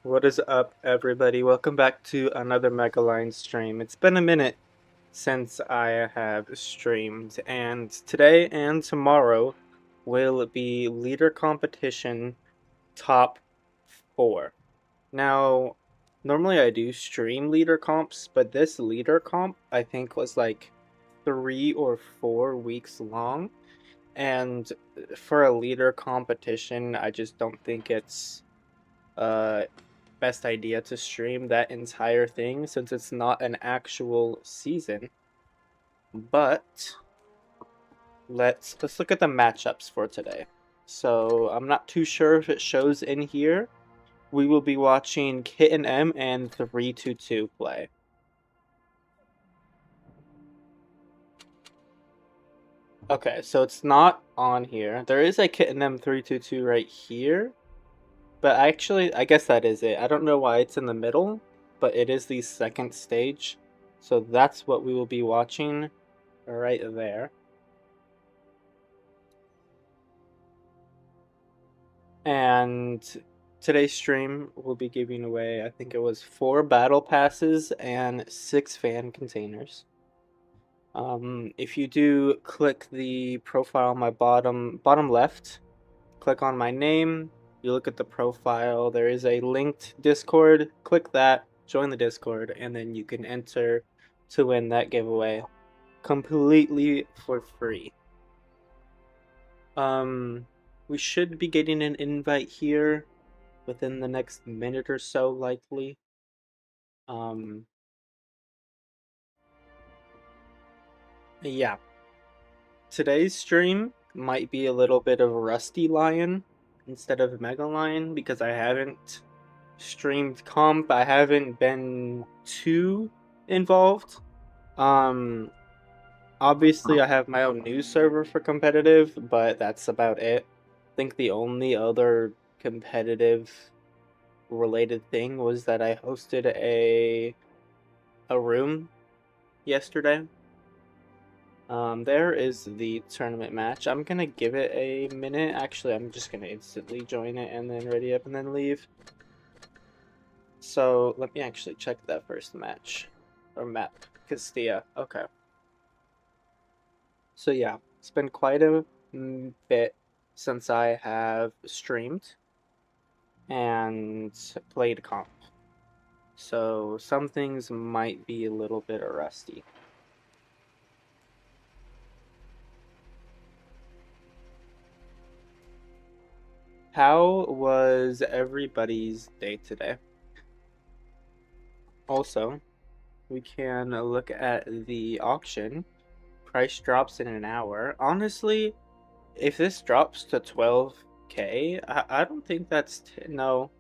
What is up, everybody? Welcome back to another MegaLion stream. It's been a minute since I have streamed, and today and tomorrow will be leader competition top 4. Now, normally I do stream leader comps, but this leader comp I think was like 3 or 4 weeks long, and for a leader competition, I just don't think it's uh best idea to stream that entire thing since it's not an actual season. But let's look at the matchups for today. So I'm not too sure if it shows in here. We will be watching Kitten M and 322 play. Okay, so it's not on here. There is a Kitten M 322 right here, but actually I guess that is it. I don't know why it's in the middle, but it is the second stage. So that's what we will be watching right there. And today's stream will be giving away, I think it was 4 battle passes and 6 fan containers. If you do click the profile on my bottom left, click on my name, you look at the profile, there is a linked Discord, click that, join the Discord, and then you can enter to win that giveaway completely for free. We should be getting an invite here within the next minute or so, likely. Um, yeah. Today's stream might be a little bit of Rusty Lion instead of MegaLion because I haven't streamed comp. I haven't been too involved. Um, Obviously I have my own news server for competitive, but that's about it. I think the only other competitive related thing was that I hosted a room yesterday. There is the tournament match. I'm gonna give it a minute. Actually, I'm just gonna instantly join it and then ready up and then leave. So let me actually check that first match or map. Castilla. Okay. So yeah, it's been quite a bit since I have streamed and played comp. So some things might be a little bit rusty. How was everybody's day today? Also, we can look at the auction. Price drops in an hour. Honestly, if this drops to 12K, I don't think that's no,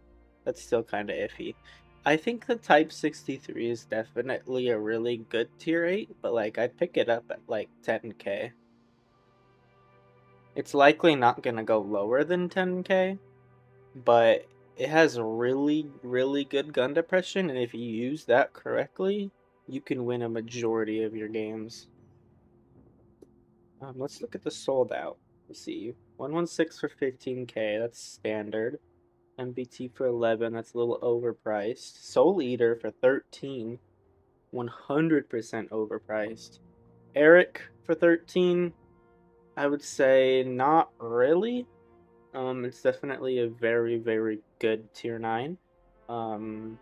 that's still kind of iffy. I think the Type 63 is definitely a really good tier 8, but like I'd pick it up at like 10K. It's likely not gonna go lower than 10K, but it has really, really good gun depression, and if you use that correctly, you can win a majority of your games. Let's look at the sold out. Let's see. 116 for 15K, that's standard. MBT for 11, that's a little overpriced. Soul Eater for 13, 100% overpriced. Eric for 13, I would say not really. It's definitely a very, very good tier 9. Um,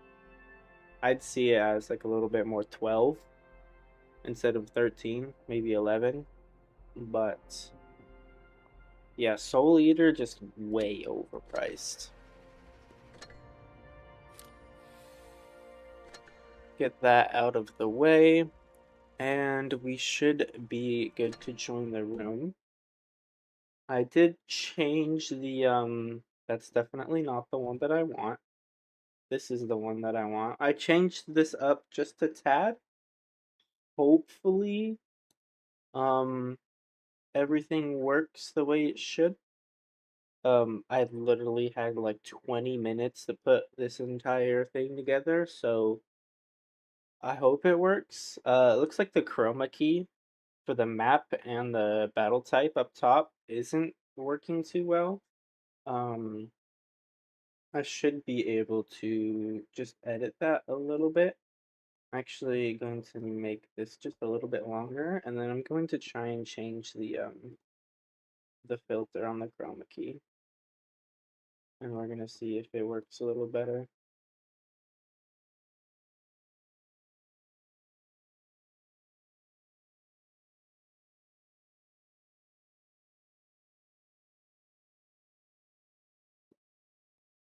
I'd see it as like a little bit more 12 instead of 13, maybe 11. But yeah, Soul Eater just way overpriced. Get that out of the way, and we should be good to join the room. I did change the that's definitely not the one that I want. This is the one that I want. I changed this up just a tad. Hopefully, um, everything works the way it should. I literally had like 20 minutes to put this entire thing together, so I hope it works. It looks like the chroma key for the map and the battle type up top isn't working too well. Um, I should be able to just edit that a little bit. I'm actually going to make this just a little bit longer, and then I'm going to try and change the filter on the chroma key. And we're gonna see if it works a little better.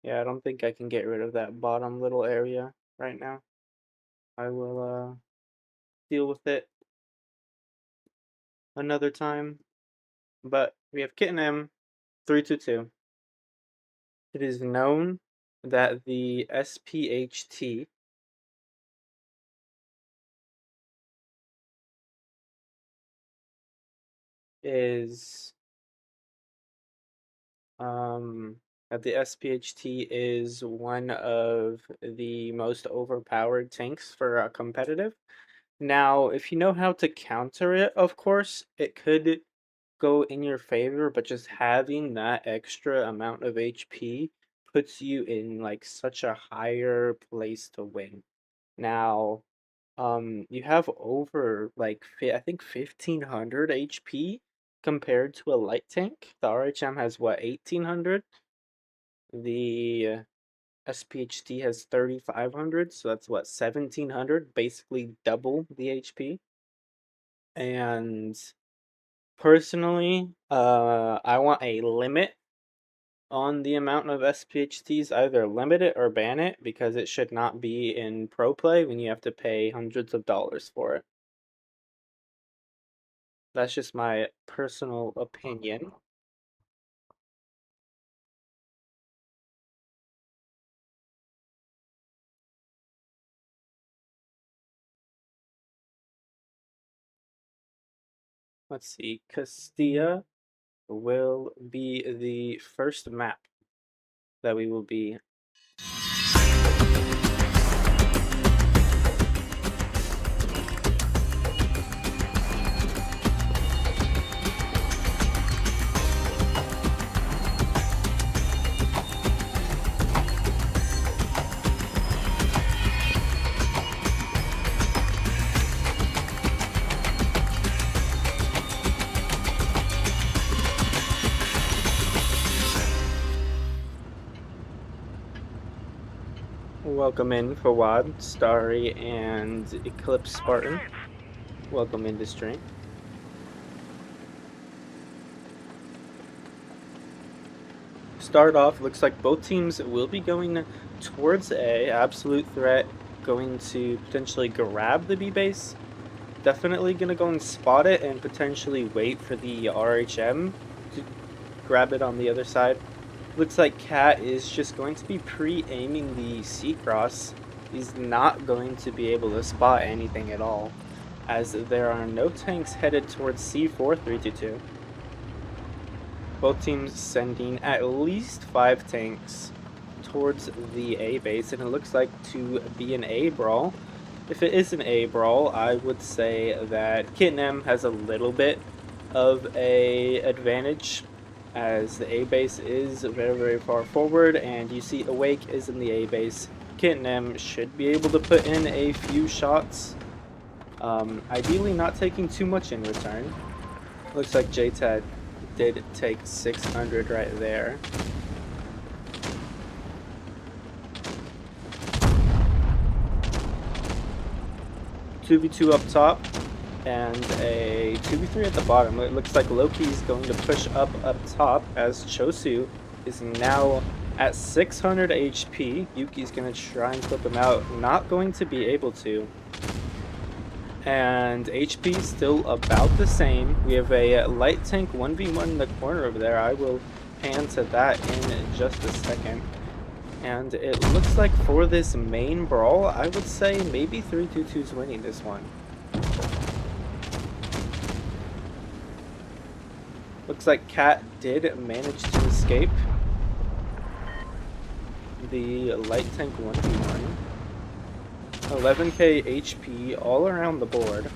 Yeah, I don't think I can get rid of that bottom little area right now. I will deal with it another time. But we have Kitten M 322. It is known that the SPHT is that the SPHT is one of the most overpowered tanks for competitive. Now, if you know how to counter it, of course, it could go in your favor, but just having that extra amount of HP puts you in like such a higher place to win. Now, you have over like I think 1500 HP compared to a light tank. The RHM has what, 1800? The SPHT has 3500, so that's what, 1700, basically double the HP. And personally, I want a limit on the amount of SPHTs, either limit it or ban it, because it should not be in pro play when you have to pay hundreds of dollars for it. That's just my personal opinion. Let's see, Castilla will be the first map that we will be. Welcome in Fawad, Starry, and Eclipse Spartan. Welcome into stream. Start off, looks like both teams will be going towards A. Absolute Threat going to potentially grab the B base. Definitely going to go and spot it and potentially wait for the RHM to grab it on the other side. Looks like Cat is just going to be pre-aiming the C-Cross. He's not going to be able to spot anything at all, as there are no tanks headed towards C4 322. Both teams sending at least 5 tanks towards the A base, and it looks like to be an A brawl. If it is an A brawl, I would say that Kitten M has a little bit of a advantage, as the A base is very, very far forward, and you see Awake is in the A base. Kitten M should be able to put in a few shots, ideally not taking too much in return. Looks like JTAD did take 600 right there. $2v2 up top and a 2v3 at the bottom. It looks like Loki is going to push up top, as Chosu is now at 600 HP. Yuki's going to try and clip him out, not going to be able to. And HP still about the same. We have a light tank 1v1 in the corner over there. I will pan to that in just a second. And it looks like for this main brawl, I would say maybe 322's winning this one. Looks like Cat did manage to escape the light tank 1v1. 11k HP all around the board,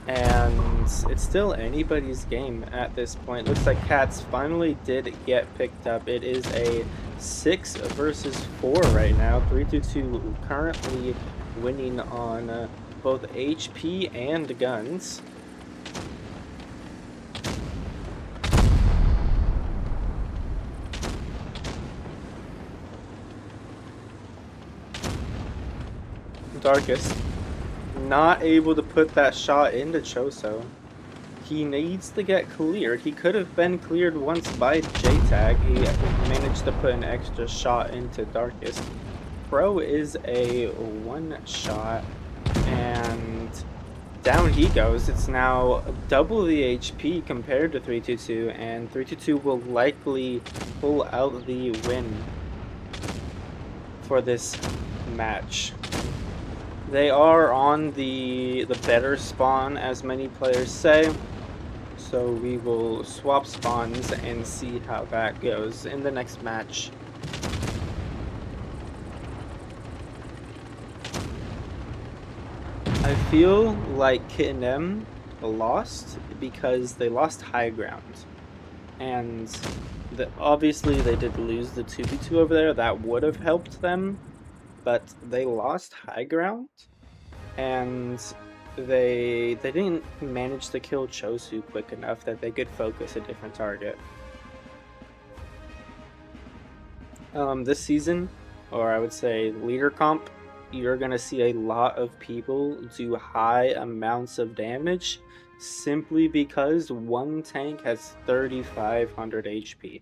and it's still anybody's game at this point. Looks like Cats finally did get picked up. It is a 6 versus 4 right now. 322 currently winning on both HP and guns. Darkest not able to put that shot into Choso. He needs to get cleared. He could have been cleared once by J-Tag. He managed to put an extra shot into Darkest. Pro is a one shot, and down he goes. It's now double the HP compared to 322, and 322 will likely pull out the win for this match. They are on the better spawn, as many players say, so we will swap spawns and see how that goes in the next match. I feel like Kit and M lost because they lost high ground, and obviously they did lose the 2v2 over there. That would have helped them, but they lost high ground, and they didn't manage to kill Chosu quick enough that they could focus a different target. This season, or I would say leader comp, you're gonna see a lot of people do high amounts of damage simply because one tank has 3,500 HP.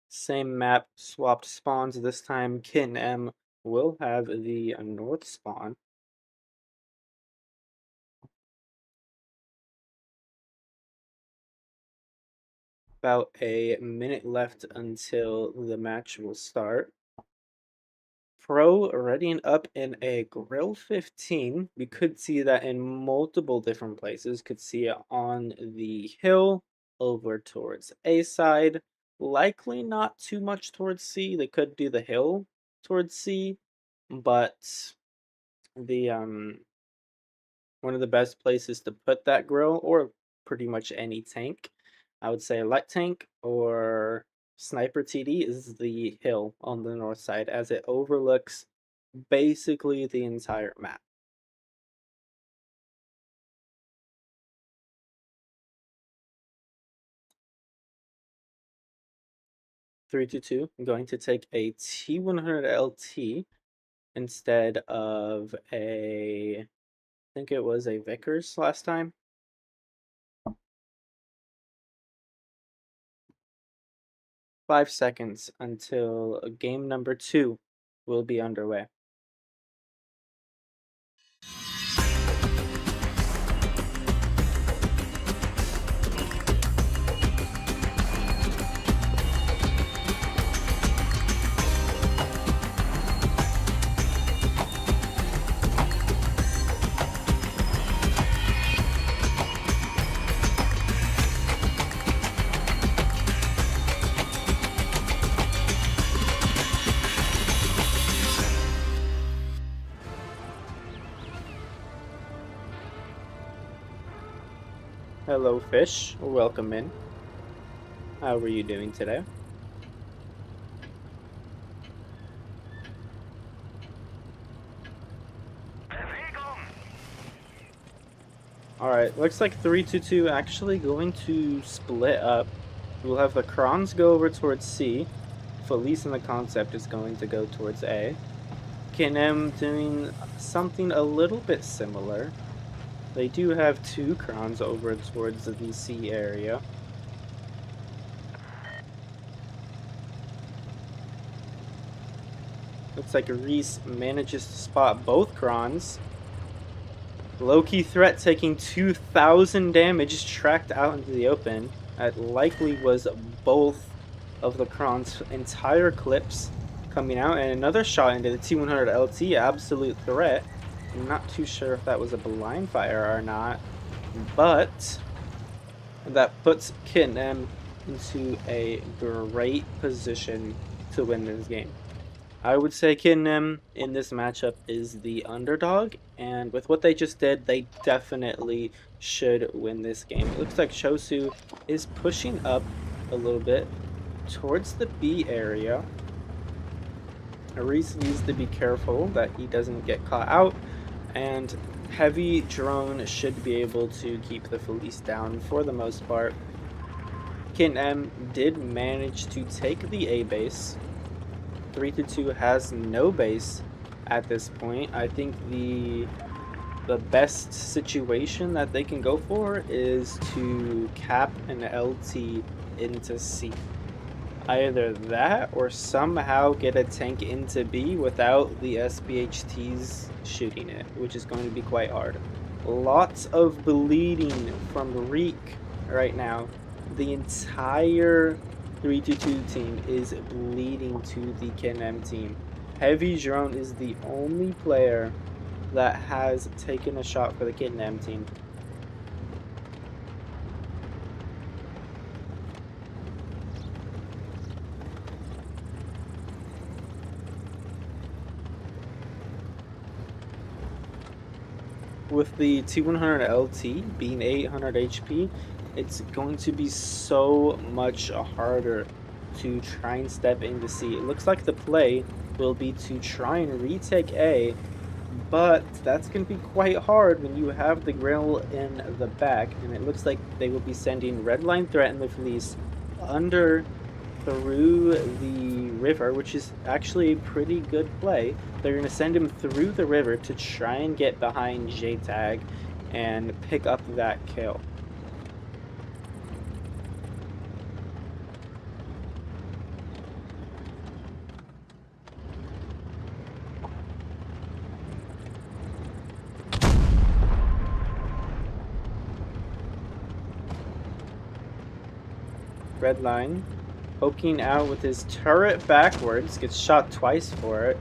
Same map, swapped spawns. This time Kit and M will have the north spawn. About a minute left until the match will start. Pro readying up in a Grill 15. We could see that in multiple different places. Could see it on the hill over towards A side. Likely not too much towards C. They could do the hill towards C, but the one of the best places to put that grill, or pretty much any tank, I would say light tank or sniper TD, is the hill on the north side, as it overlooks basically the entire map. .322 going to take a T100 LT instead of a, I think it was a Vickers last time. Five seconds until game number 2 will be underway. Hello, fish. Welcome in. How are you doing today? Alright, looks like 322 actually going to split up. We'll have the Krons go over towards C. Felice in the concept is going to go towards A. KM doing something a little bit similar. They do have 2 Krons over towards the C area. Looks like Reese manages to spot both Krons. Low-key threat taking 2,000 damage, tracked out into the open. That likely was both of the Kron's entire clips coming out. And another shot into the T100 LT, absolute threat. I'm not too sure if that was a blind fire or not, but that puts Kit and M into a great position to win this game. I would say Kidnem in this matchup is the underdog, and with what they just did, they definitely should win this game. It looks like Chosu is pushing up a little bit towards the B area. Reese needs to be careful that he doesn't get caught out, and Heavy Drone should be able to keep the Felice down for the most part. Kidnem did manage to take the A base. 3-2 has no base at this point. I think the best situation that they can go for is to cap an LT into C. Either that or somehow get a tank into B without the SBHTs shooting it, which is going to be quite hard. Lots of bleeding from Reek right now. The entire 3-2 team is bleeding to the KNM team. Heavy Drone is the only player that has taken a shot for the KNM team. With the T100 LT being 800 HP, it's going to be so much harder to try and step into C. It looks like the play will be to try and retake A, but that's going to be quite hard when you have the grill in the back, and it looks like they will be sending Red Line Threat and the Fleece under through the river, which is actually a pretty good play. They're going to send him through the river to try and get behind J-Tag and pick up that kill. Redline poking out with his turret backwards, gets shot twice for it.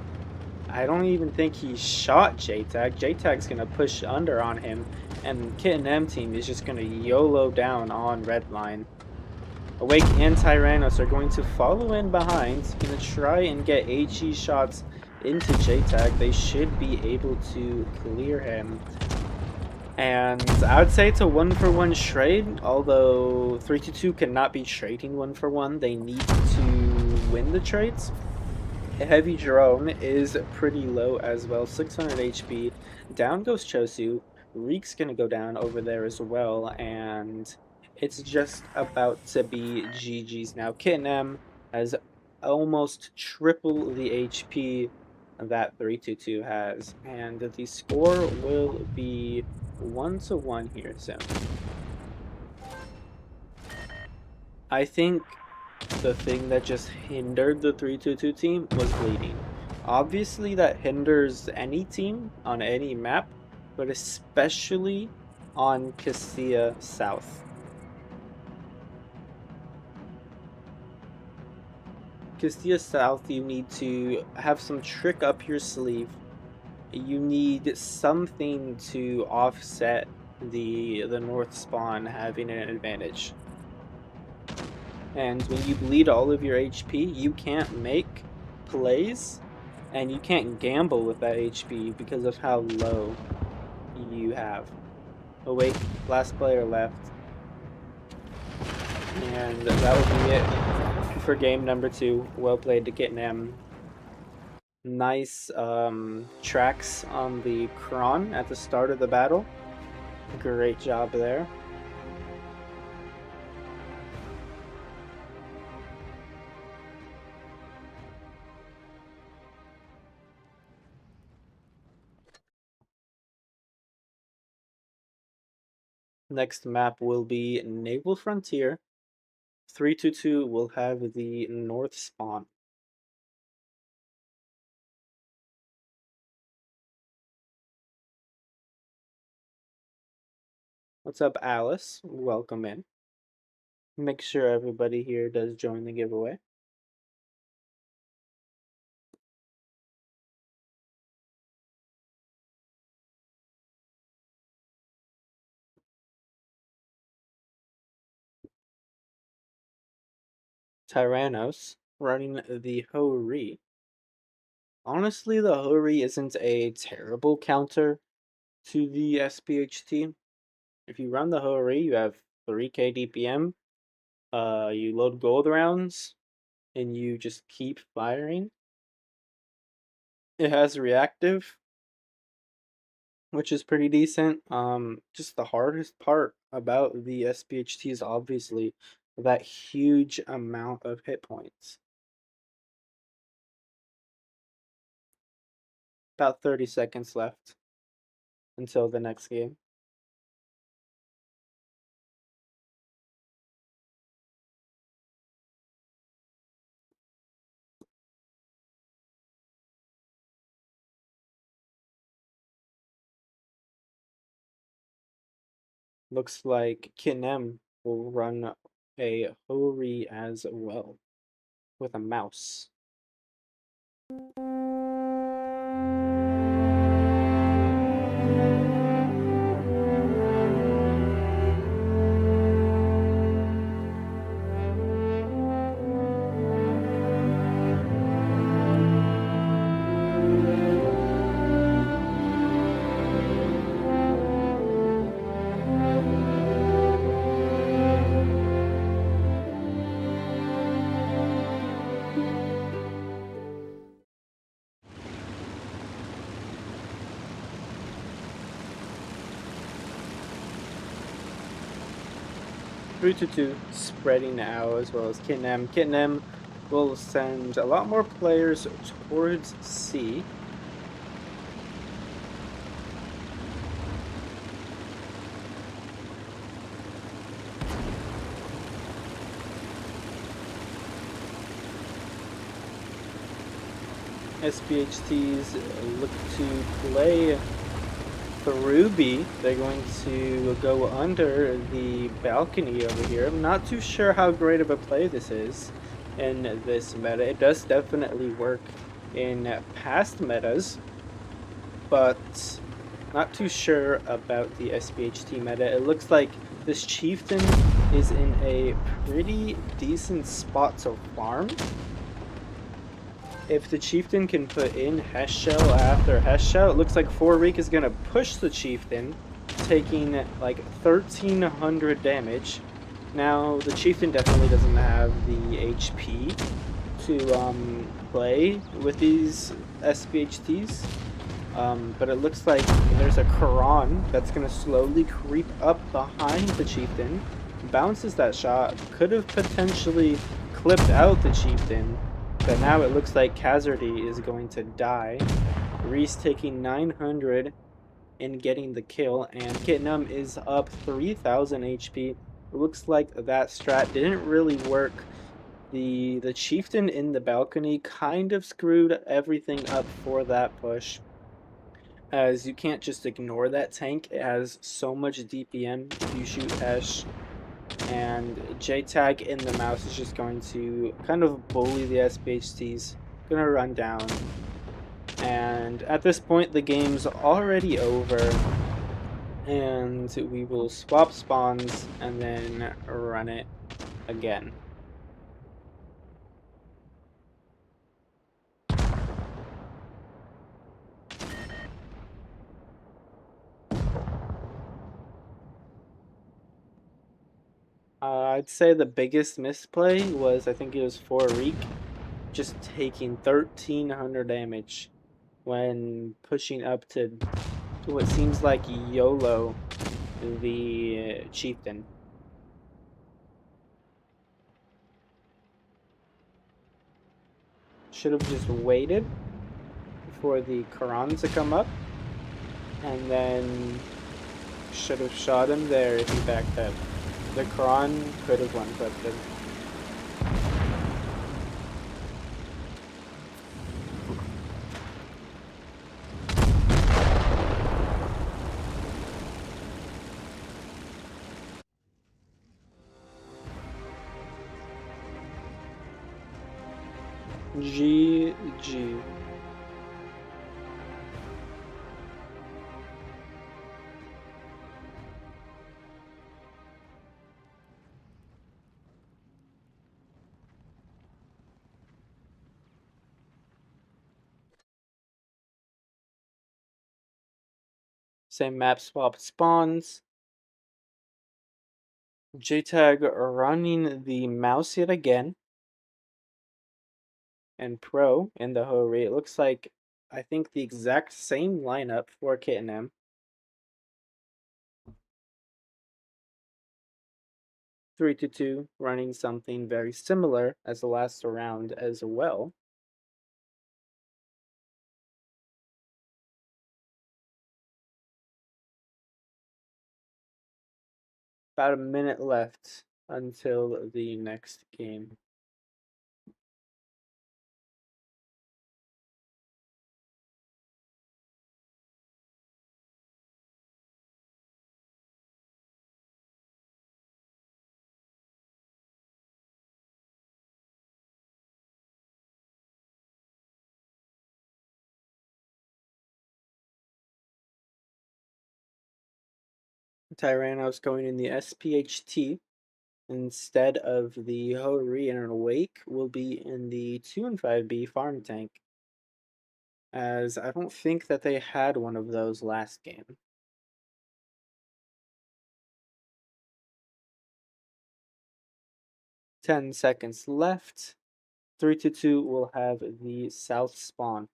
I don't even think he shot J-Tag. J-Tag's going to push under on him, and Kit and M team is just going to YOLO down on Redline. Awake and Tyrannos are going to follow in behind, going to try and get HE shots into J-Tag. They should be able to clear him. And I would say it's a 1-for-1 trade, although 3-2 cannot be trading 1-for-1. They need to win the trades. Heavy Drone is pretty low as well, 600 HP. Down goes Chosu. Reek's gonna go down over there as well, and it's just about to be GG's now. Kitten M has almost triple the HP that 3-2 has, and the score will be 1-1 here soon. I think the thing that just hindered the 3-2 team was bleeding. Obviously, that hinders any team on any map, but especially on Castilla South. Castilla South, you need to have some trick up your sleeve. You need something to offset the north spawn having an advantage. And when you bleed all of your HP, you can't make plays, and you can't gamble with that HP because of how low you have. Awake, last player left. And that will be it for game number 2. Well played to Kitten M. Nice tracks on the Kron at the start of the battle. Great job there. Next map will be Naval Frontier. 3-2 will have the north spawn. What's up, Alice? Welcome in. Make sure everybody here does join the giveaway. Tyrannos running the Ho-Ri. Honestly, the Hori isn't a terrible counter to the SPHT. If you run the Hori, you have 3k DPM, you load gold rounds, and you just keep firing. It has reactive, which is pretty decent. Just the hardest part about the SPHT is obviously that huge amount of hit points. About 30 seconds left until the next game. Looks like Kinem will run a Hori as well with a mouse. 3-2 spreading out as well as Kitnem. Kitnem will send a lot more players towards C. SPHTs look to play through B. They're going to go under the balcony over here. I'm not too sure how great of a play this is in this meta. It does definitely work in past metas, but not too sure about the SPHT meta. It looks like this chieftain is in a pretty decent spot to farm. If the chieftain can put in Hesh Shell after Hesh Shell, it looks like Foreek is going to push the chieftain, taking like 1300 damage. Now, the chieftain definitely doesn't have the HP to play with these SPHTs, but it looks like there's a Quran that's going to slowly creep up behind the chieftain, bounces that shot, could have potentially clipped out the chieftain. But now it looks like Khazardi is going to die. Reese taking 900 and getting the kill, and Kitnum is up 3000 HP. It looks like that strat didn't really work. The chieftain in the balcony kind of screwed everything up for that push, as you can't just ignore that tank. It has so much DPM if you shoot Hesh. And JTAG in the mouse is just going to kind of bully the SPHTs. Gonna run down. And at this point, the game's already over. And we will swap spawns and then run it again. I'd say the biggest misplay was, I think it was Foreek, just taking 1300 damage when pushing up to what seems like YOLO the chieftain. Should have just waited for the Quran to come up, and then should have shot him there if he backed up. The Quran could have one-clipped him. GG. Same map swap spawns. JTAG running the mouse yet again. And Pro in the Hori. It looks like, I think, the exact same lineup for Kit and M. 3-2, running something very similar as the last round as well. About a minute left until the next game. Tyrannos going in the SPHT instead of the Hori and Awake will be in the 2 and 5B farm tank, as I don't think that they had one of those last game. Ten seconds left. 3-2 will have the south spawn.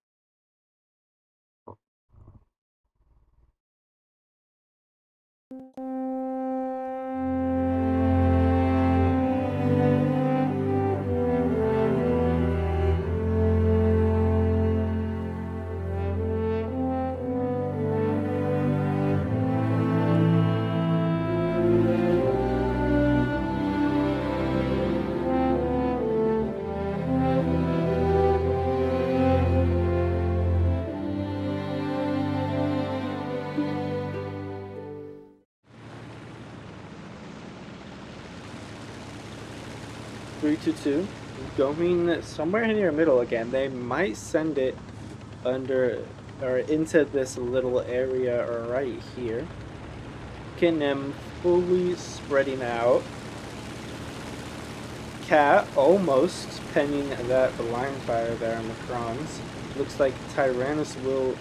Three to two, going somewhere near middle again. They might send it under or into this little area right here. Kinem fully spreading out. Cat almost penning that line fire there on the Crons. Looks like Tyrannus will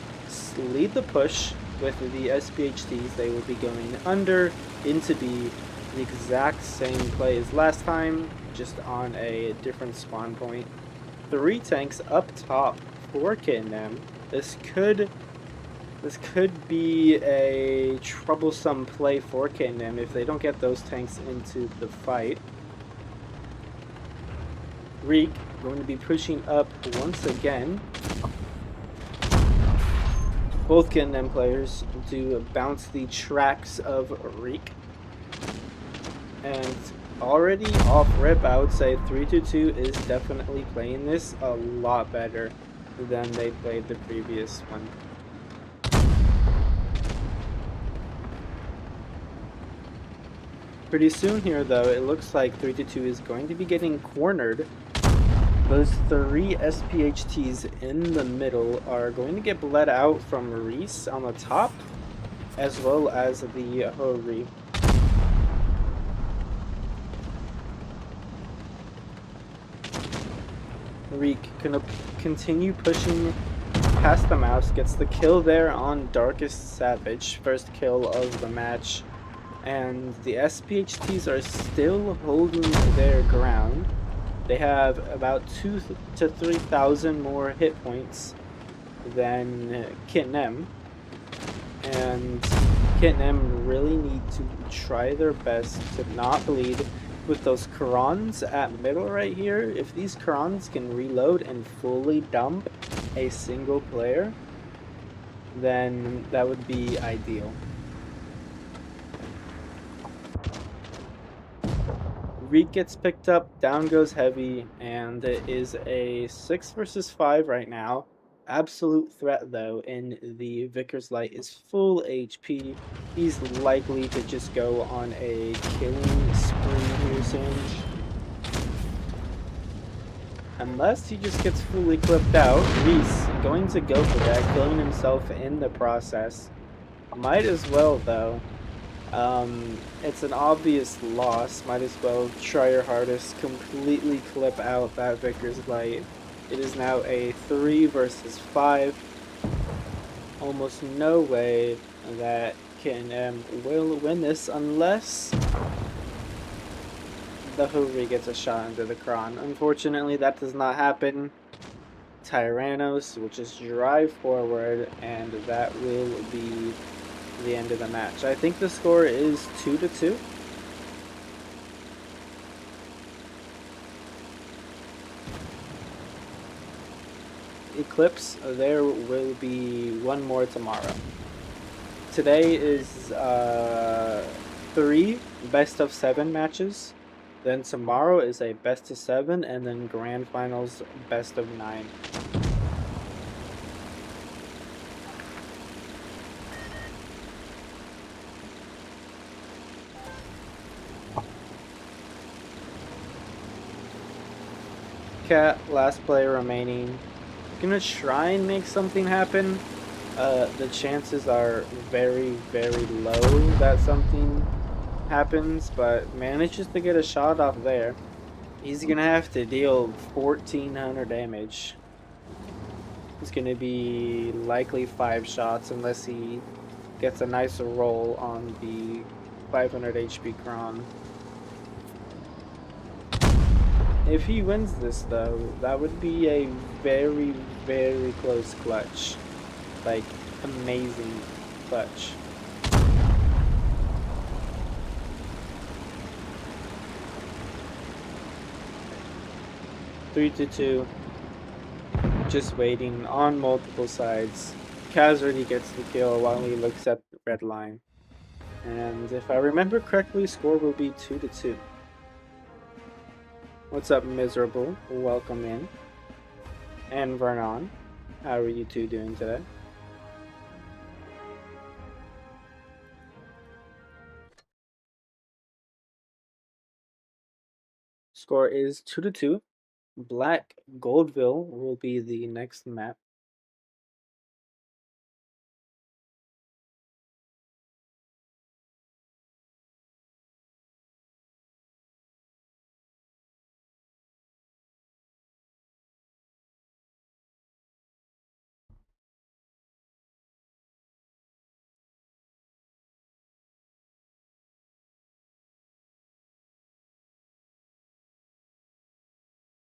lead the push with the SPHTs. They will be going under into B. The exact same play as last time, just on a different spawn point. 3 tanks up top for Kit and M. This could be a troublesome play for Kit and M if they don't get those tanks into the fight. Reek going to be pushing up once again. Both Kit and M players do bounce the tracks of Reek. And already off rip, I would say 3-2 is definitely playing this a lot better than they played the previous one. Pretty soon here, though, it looks like 3-2 is going to be getting cornered. Those 3 SPHTs in the middle are going to get bled out from Reese on the top, as well as the Hori. Reek gonna continue pushing past the mouse, gets the kill there on Darkest Savage, first kill of the match, and the SPHTs are still holding their ground. They have about 2,000 to 3,000 more hit points than Kit and M, and Kit and M really need to try their best to not bleed. With those Qurans at middle right here, if these Qurans can reload and fully dump a single player, then that would be ideal. Reek gets picked up, down goes Heavy, and it is a 6 versus 5 right now. Absolute threat, though, in the Vickers Light is full HP. He's likely to just go on a killing spree here soon. Unless he just gets fully clipped out. Reese going to go for that, killing himself in the process. Might as well, though. It's an obvious loss. Might as well try your hardest, completely clip out that Vickers Light. It is now a 3 versus 5. Almost no way that K&M will win this unless the Hoover gets a shot into the Kron. Unfortunately, that does not happen. Tyrannos will just drive forward, and that will be the end of the match. I think the score is 2-2. Eclipse, there will be one more tomorrow. Today is 3 best-of-7 matches. Then tomorrow is a best-of-7, and then grand finals best-of-9. Cat, last player remaining. Gonna try and make something happen. The chances are very, very low that something happens, but manages to get a shot off there. He's gonna have to deal 1400 damage. It's gonna be likely 5 shots unless he gets a nice roll on the 500 HP Kron. If he wins this though, that would be a very, very close clutch. Like, amazing clutch. Three to 2. Just waiting on multiple sides. Kaz already gets the kill while he looks at the red line. And if I remember correctly, score will be 2-2. What's up, Miserable? Welcome in. And Vernon, how are you two doing today? Score is 2-2. Black Goldville will be the next map.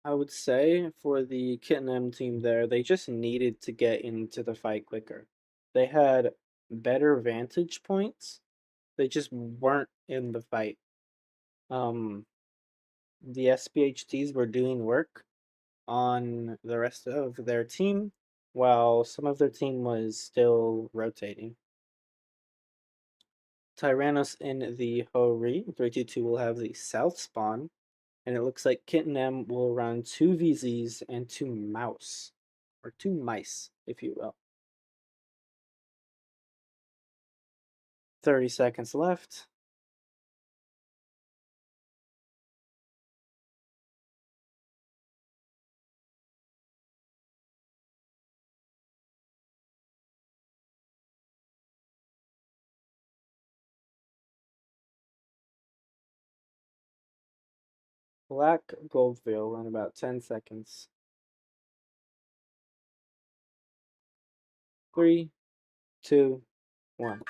I would say for the Kitten M team there, they just needed to get into the fight quicker. They had better vantage points. They just weren't in the fight. The SPHTs were doing work on the rest of their team, while some of their team was still rotating. Tyrannos in the Hori, 322 will have the south spawn, and it looks like Kitten M will run 2 VZs and 2 mouse, or 2 mice, if you will. 30 seconds left. Black Goldville in about 10 seconds. 3, 2, 1.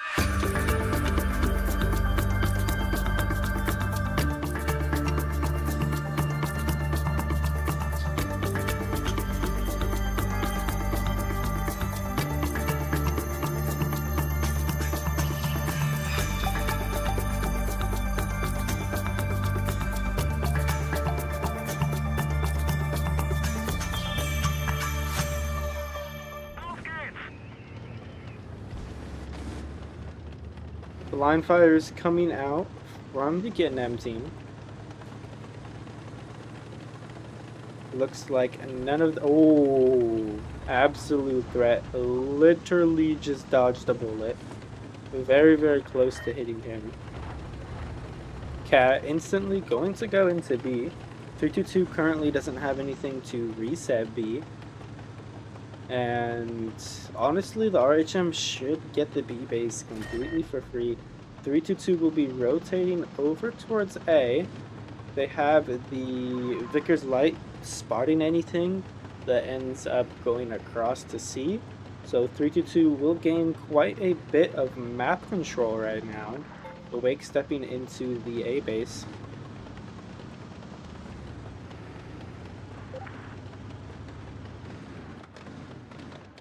Line fighters coming out from the Kitten M team. Looks like none of the... Oh, absolute threat. Literally just dodged a bullet. Very, very close to hitting him. Cat instantly going to go into B. 322 currently doesn't have anything to reset B. And honestly, the RHM should get the B base completely for free. 322 will be rotating over towards A. They have the Vickers Light spotting anything that ends up going across to C. So 322 will gain quite a bit of map control right now. Awake stepping into the A base.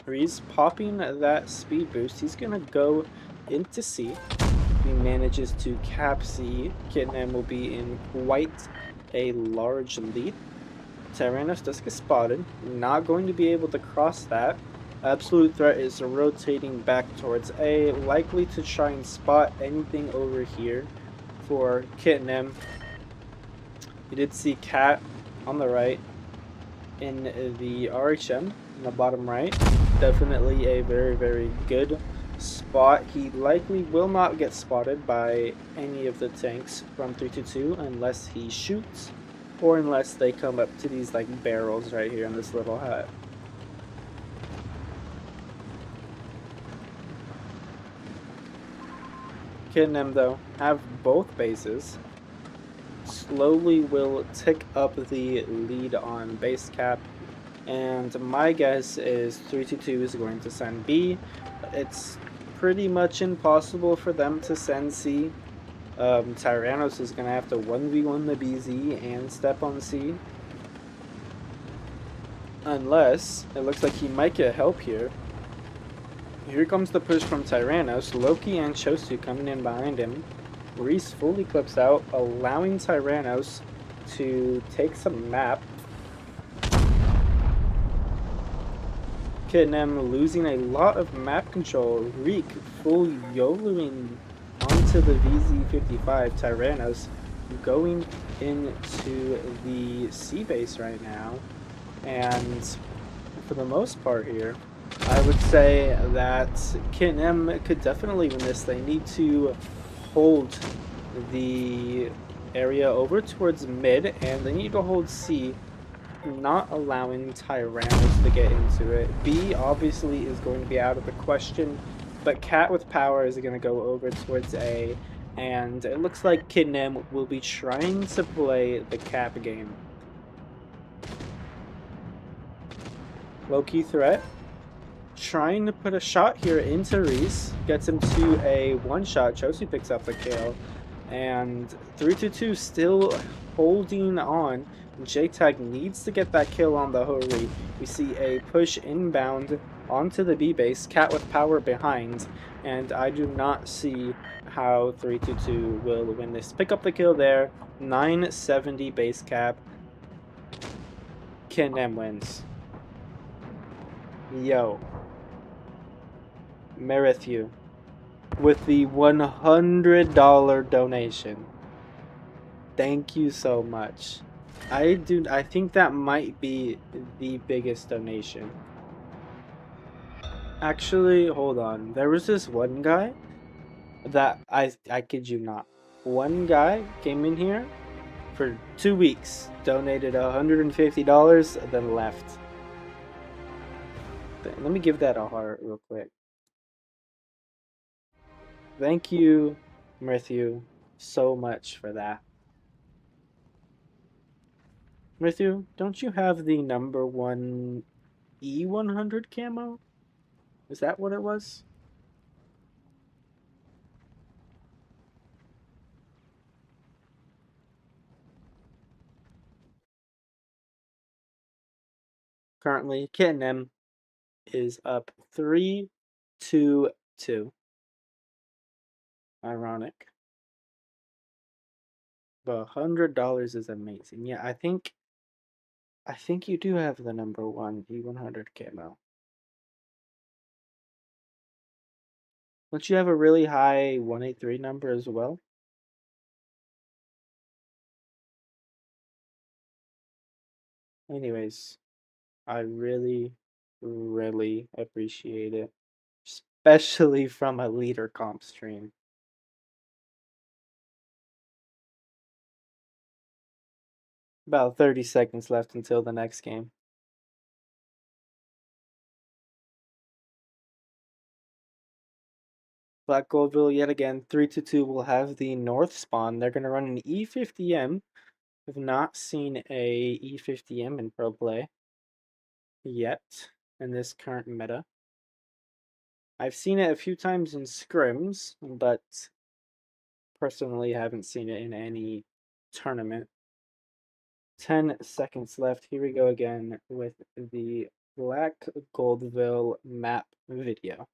He's popping that speed boost. He's gonna go into C. If he manages to cap C, Kitnam will be in quite a large lead. Tyrannos does get spotted. Not going to be able to cross that. Absolute Threat is rotating back towards A, likely to try and spot anything over here for Kitnam. You did see Cat on the right in the RHM in the bottom right. Definitely a very, very good spot. He likely will not get spotted by any of the tanks from 322 unless he shoots or unless they come up to these like barrels right here in this little hut. Kitnam though have both bases. Slowly will tick up the lead on base cap, and my guess is 322 is going to send B. It's pretty much impossible for them to send C. Tyrannos is going to have to 1v1 the BZ and step on C. Unless, it looks like he might get help here. Here comes the push from Tyrannos. Loki and Chosu coming in behind him. Reese fully clips out, allowing Tyrannos to take some map. Kitnam losing a lot of map control. Reek full YOLOing onto the VZ55. Tyrannos going into the C base right now. And for the most part here, I would say that Kitnam could definitely win this. They need to hold the area over towards mid, and they need to hold C, not allowing Tyrannos to get into it. B obviously is going to be out of the question, but Cat with power is going to go over towards A, and it looks like Kitnam will be trying to play the cap game. Low-key threat. Trying to put a shot here into Reese. Gets him to a one-shot. Chosu picks up the kill. And 322 still holding on. JTAG needs to get that kill on the Hori. We see a push inbound onto the B base. Cat with power behind. And I do not see how 322 will win this. Pick up the kill there. 970 base cap. Kitnam wins. Yo. Merithyu with the $100 donation. Thank you so much. I think that might be the biggest donation. Actually, hold on. There was this one guy that I kid you not. One guy came in here for 2 weeks, donated $150, then left. Let me give that a heart real quick. Thank you, Merithyu, so much for that. Merithyu, don't you have the number 1 E100 camo? Is that what it was? Currently, Kitnam is up 3-2-2. Ironic. But $100 is amazing. Yeah, I think you do have the number 1 E100 camo. Don't you have a really high 183 number as well? Anyways, I really, really appreciate it. Especially from a leader comp stream. About 30 seconds left until the next game. Black Goldville yet again, 3-2 will have the north spawn. They're going to run an E50M. We've not seen a E50M in pro play yet in this current meta. I've seen it a few times in scrims, but personally haven't seen it in any tournament. 10 seconds left. Here we go again with the Black Goldville map video.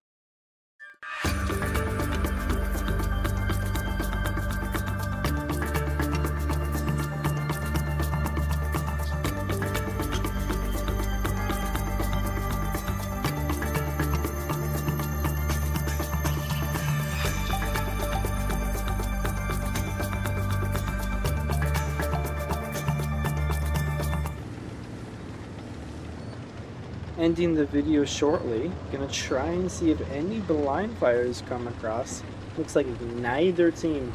Ending the video shortly. Gonna try and see if any blind fires come across. Looks like neither team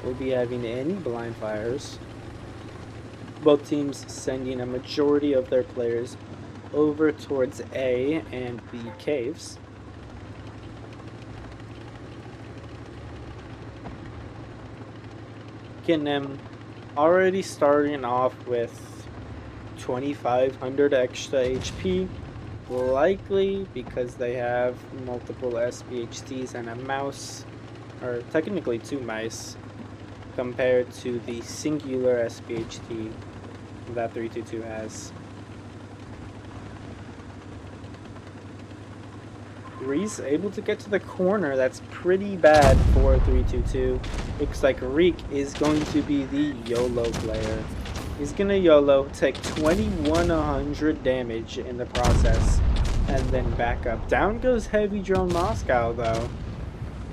will be having any blind fires. Both teams sending a majority of their players over towards A and B caves. K&M already starting off with 2,500 extra HP, likely because they have multiple SPHTs and a mouse, or technically 2 mice, compared to the singular SPHT that 322 has. Reese able to get to the corner. That's pretty bad for 322. Looks like Reek is going to be the YOLO player. He's gonna YOLO, take 2,100 damage in the process, and then back up. Down goes Heavy Drone Moscow though.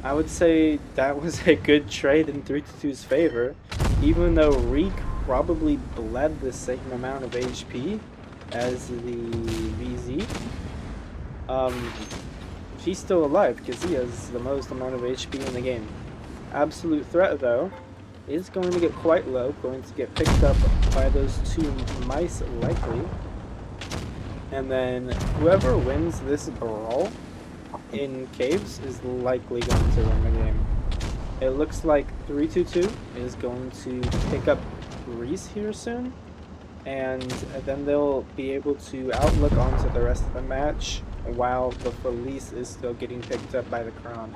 I would say that was a good trade in 322's favor, even though Reek probably bled the same amount of HP as the VZ. He's still alive because he has the most amount of HP in the game. Absolute Threat though is going to get quite low, going to get picked up by those 2 mice likely. And then whoever wins this brawl in caves is likely going to win the game. It looks like 322 is going to pick up Reese here soon, and then they'll be able to outlook onto the rest of the match while the Felice is still getting picked up by the Kron.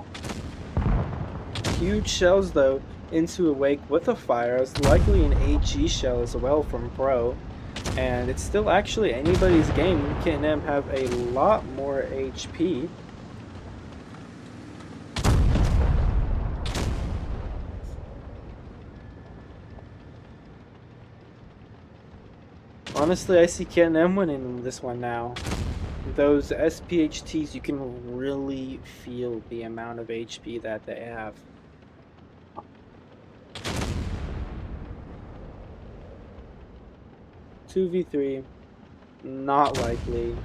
Huge shells though into Awake with a fire. It's likely an AG shell as well from Pro, and it's still actually anybody's game. K&M have a lot more HP. Honestly, I see K&M winning this one now. Those SPHTs, you can really feel the amount of HP that they have. (2v3), not likely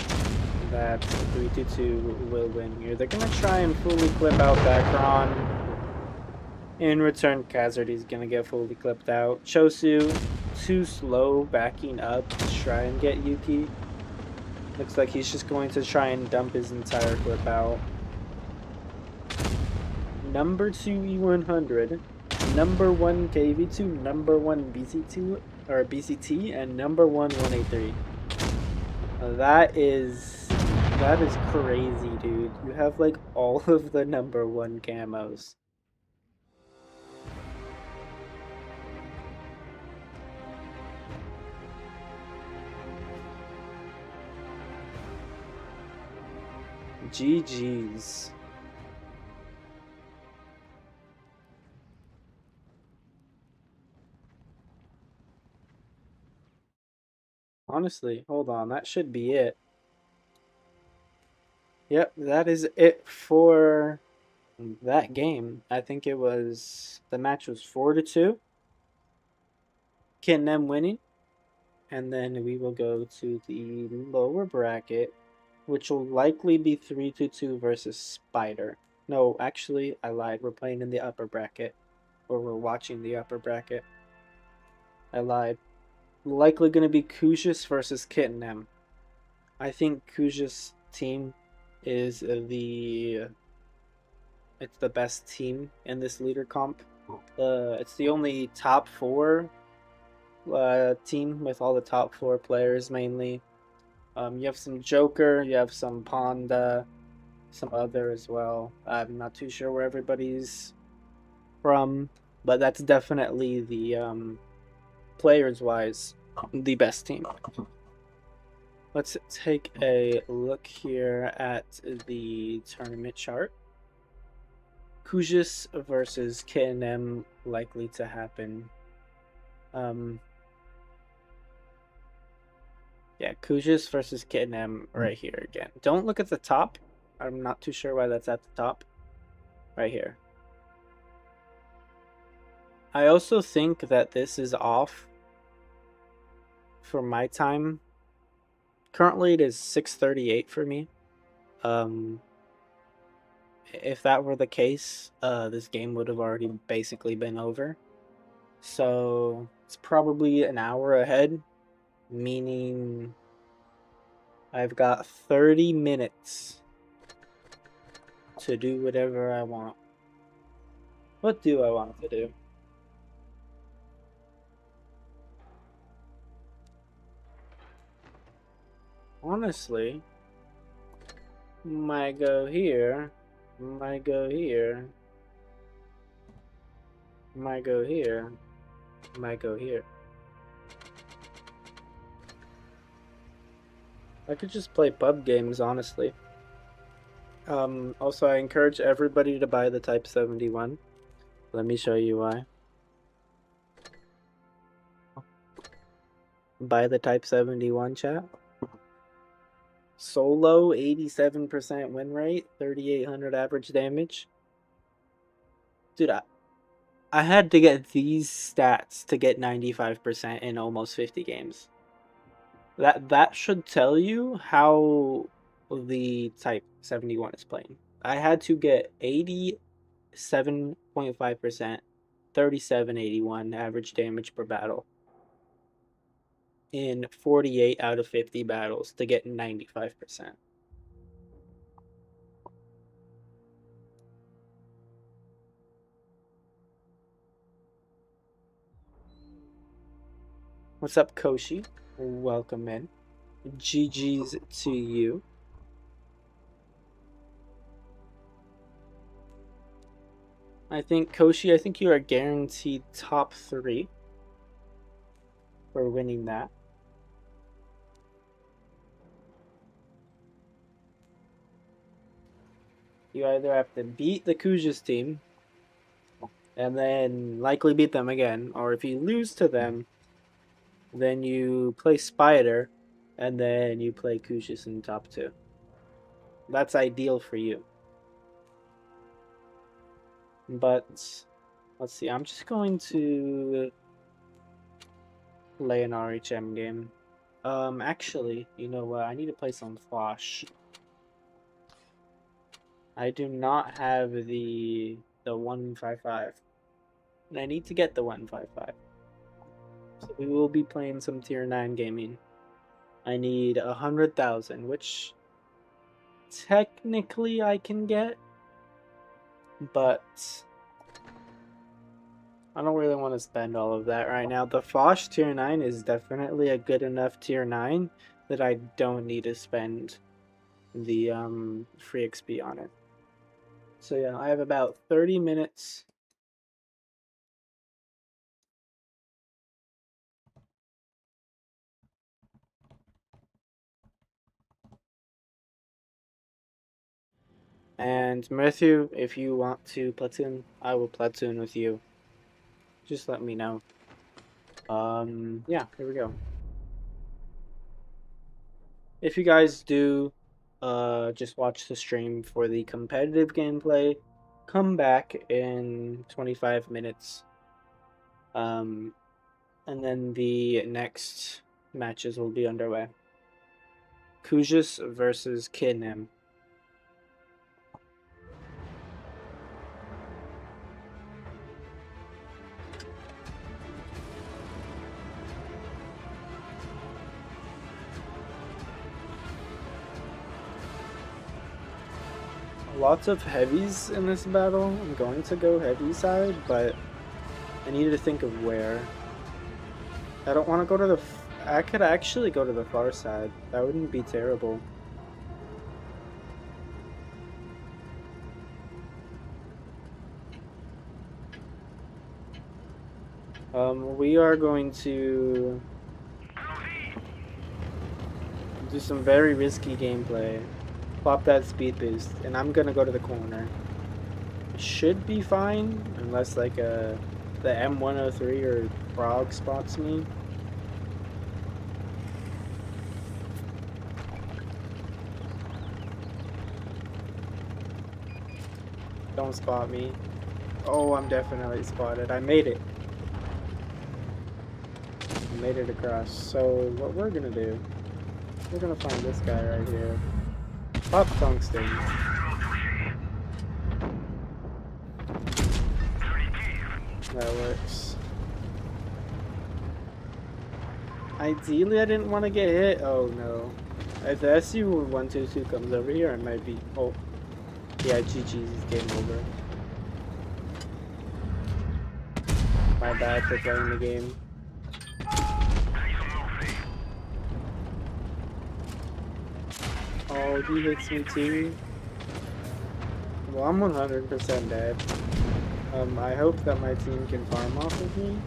that 322 will win here. They're gonna try and fully clip out that Kron. In return, Khazard is gonna get fully clipped out. Chosu, too slow backing up to try and get Yuki. Looks like he's just going to try and dump his entire clip out. Number 2 E100, number 1 KV2, number 1 BC2 or BCT, and number 1 183. That is crazy, dude. You have like all of the number 1 camos. GG's. Honestly, hold on, that should be it. Yep, that is it for that game. I think the match was 4-2. K&M winning. And then we will go to the lower bracket, which will likely be 3-2 versus Spider. No, actually, I lied. We're playing in the upper bracket. Or we're watching the upper bracket. I lied. Likely going to be Kujas versus K&M. I think Kujas' team is the best team in this leader comp. It's the only top 4 team with all the top 4 players mainly. You have some Joker, you have some Panda, some other as well. I'm not too sure where everybody's from, but that's definitely the players wise the best team. Let's take a look here at the tournament chart. Kujis versus K&M likely to happen. Yeah, Kujis versus K&M right here again. Don't look at the top. I'm not too sure why that's at the top. Right here. I also think that this is off for my time. Currently it is 6:38 for me. If that were the case, this game would have already basically been over. So it's probably an hour ahead, meaning I've got 30 minutes to do whatever I want. What do I want to do? Honestly, might go here, might go here, might go here, might go here. I could just play pub games, honestly. Also, I encourage everybody to buy the Type 71. Let me show you why. Buy the Type 71, chat. Solo, 87% win rate, 3,800 average damage. Dude, I had to get these stats to get 95% in almost 50 games. That should tell you how the Type 71 is playing. I had to get 87.5%, 3781 average damage per battle in 48 out of 50 battles to get 95%. What's up, Koshi? Welcome in. GG's to you. I think, Koshi, I think you are guaranteed top 3 for winning that. You either have to beat the Kujis team and then likely beat them again, or if you lose to them, then you play Spider and then you play Kujis in top 2. That's ideal for you. But let's see, I'm just going to play an RHM game. Actually, you know what? I need to play some Flosh. I do not have the 155. And I need to get the 155. So we will be playing some tier 9 gaming. I need 100,000, which technically I can get, but I don't really want to spend all of that right now. The Fosh tier 9 is definitely a good enough tier 9 that I don't need to spend the free XP on it. So yeah, I have about 30 minutes. And Matthew, if you want to platoon, I will platoon with you. Just let me know. Yeah, here we go. If you guys do just watch the stream for the competitive gameplay, come back in 25 minutes. And then the next matches will be underway. Kujis versus K&M. Lots of heavies in this battle. I'm going to go heavy side, but I need to think of where. I don't want to go to the... I could actually go to the far side. That wouldn't be terrible. We are going to do some very risky gameplay. Pop that speed boost, and I'm gonna go to the corner. It should be fine, unless like the M103 or Frog spots me. Don't spot me. Oh, I'm definitely spotted. I made it. I made it across. So what we're gonna do, we're gonna find this guy right here. Pop tungsten. That works. Ideally, I didn't want to get hit. Oh no. If the SU-122 comes over here, I might be... Oh. Yeah, GG's, game over. My bad for playing the game. Oh, he hits me too. Well, I'm 100% dead. I hope that my team can farm off of me.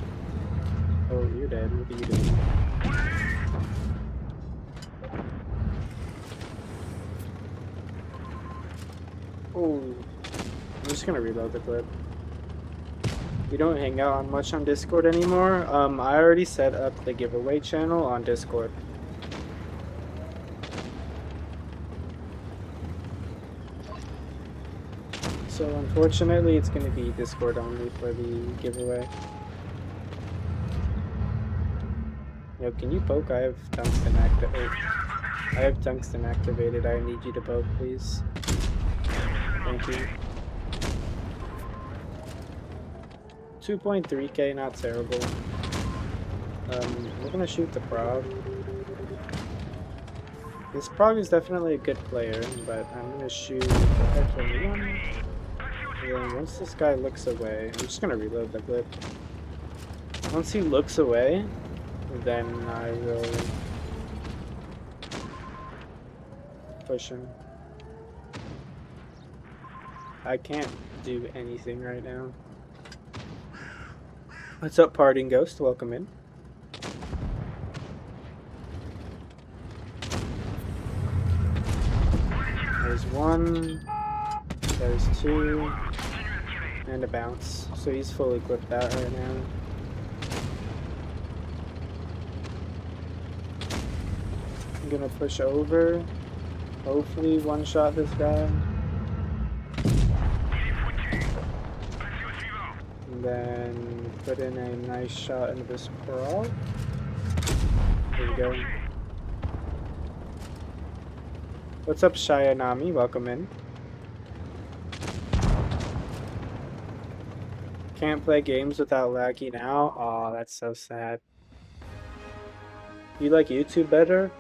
Oh, you're dead. What are you doing? Oh, I'm just gonna reload the clip. We don't hang out on much on Discord anymore. I already set up the giveaway channel on Discord. So unfortunately, it's gonna be Discord only for the giveaway. Yo, can you poke? I have tungsten activated. I have tungsten activated. I need you to poke, please. Thank you. 2.3k, not terrible. We're gonna shoot the Prog. This Prog is definitely a good player, but I'm gonna shoot the F1. And once this guy looks away, I'm just gonna reload the clip. Once he looks away, then I will push him. I can't do anything right now. What's up, Parting Ghost? Welcome in. There's one, there's two, and a bounce. So he's fully equipped out right now. I'm gonna push over. Hopefully one-shot this guy. And then put in a nice shot into this Prog. There we go. What's up, Shayanami? Welcome in. Can't play games without lagging out. Aw, that's so sad. You like YouTube better?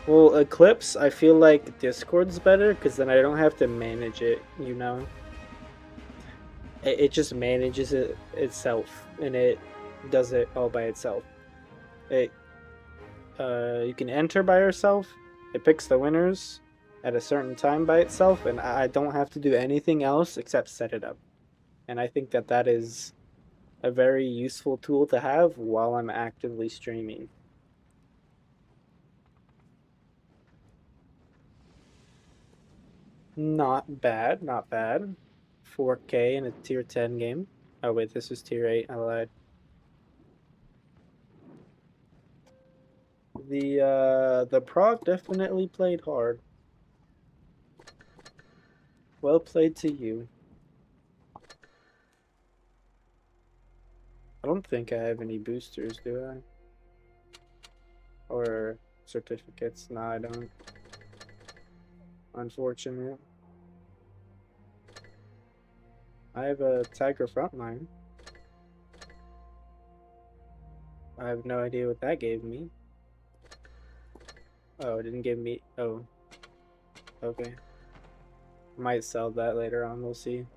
Well, Eclipse, I feel like Discord's better because then I don't have to manage it, you know? It just manages it itself, and it does it all by itself. You can enter by yourself, it picks the winners at a certain time by itself, and I don't have to do anything else except set it up. And I think that that is a very useful tool to have while I'm actively streaming. Not bad, not bad. 4K in a tier 10 game. Oh wait, this was tier 8, I lied. The Prog definitely played hard. Well played to you. I don't think I have any boosters, do I? Or certificates? No, I don't. Unfortunate. I have a Tiger Frontline. I have no idea what that gave me. Oh, it didn't give me... Oh. Okay. Might sell that later on, we'll see.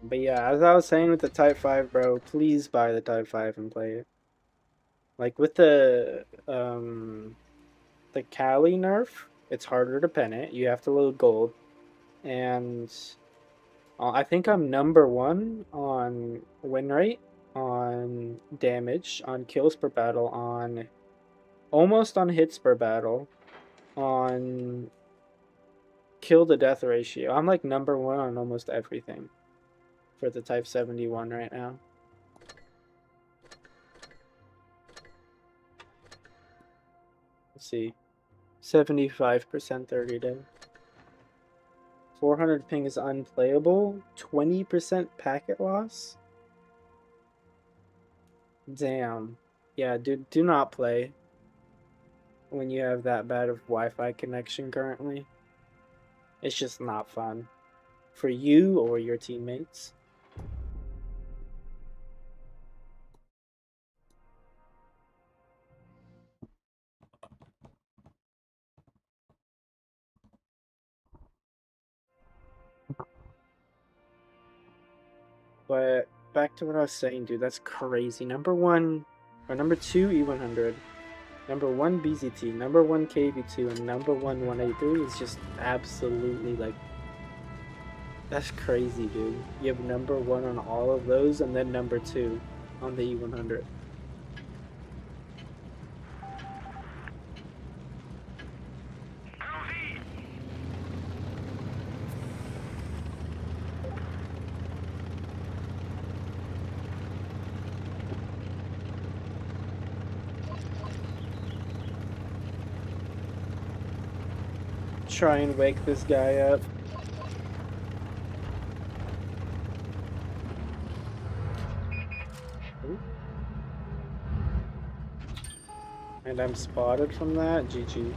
But yeah, as I was saying with the Type 5, bro, please buy the Type 5 and play it. Like with the the Cali nerf, it's harder to pen it. You have to load gold. And I think I'm #1 on win rate, on damage, on kills per battle, on almost on hits per battle, on kill to death ratio. I'm like #1 on almost everything for the Type 71 right now. Let's see. 75% 30 day. 400 ping is unplayable. 20% packet loss. Damn. Yeah, dude, do not play when you have that bad of Wi-Fi connection currently. It's just not fun for you or your teammates. But back to what I was saying, dude, that's crazy. #1 or #2 E100, #1 BZT, #1 KV2, and #1 183 is just absolutely like, that's crazy, dude. You have #1 on all of those, and then #2 on the E100. Try and wake this guy up. Ooh. And I'm spotted from that. GG.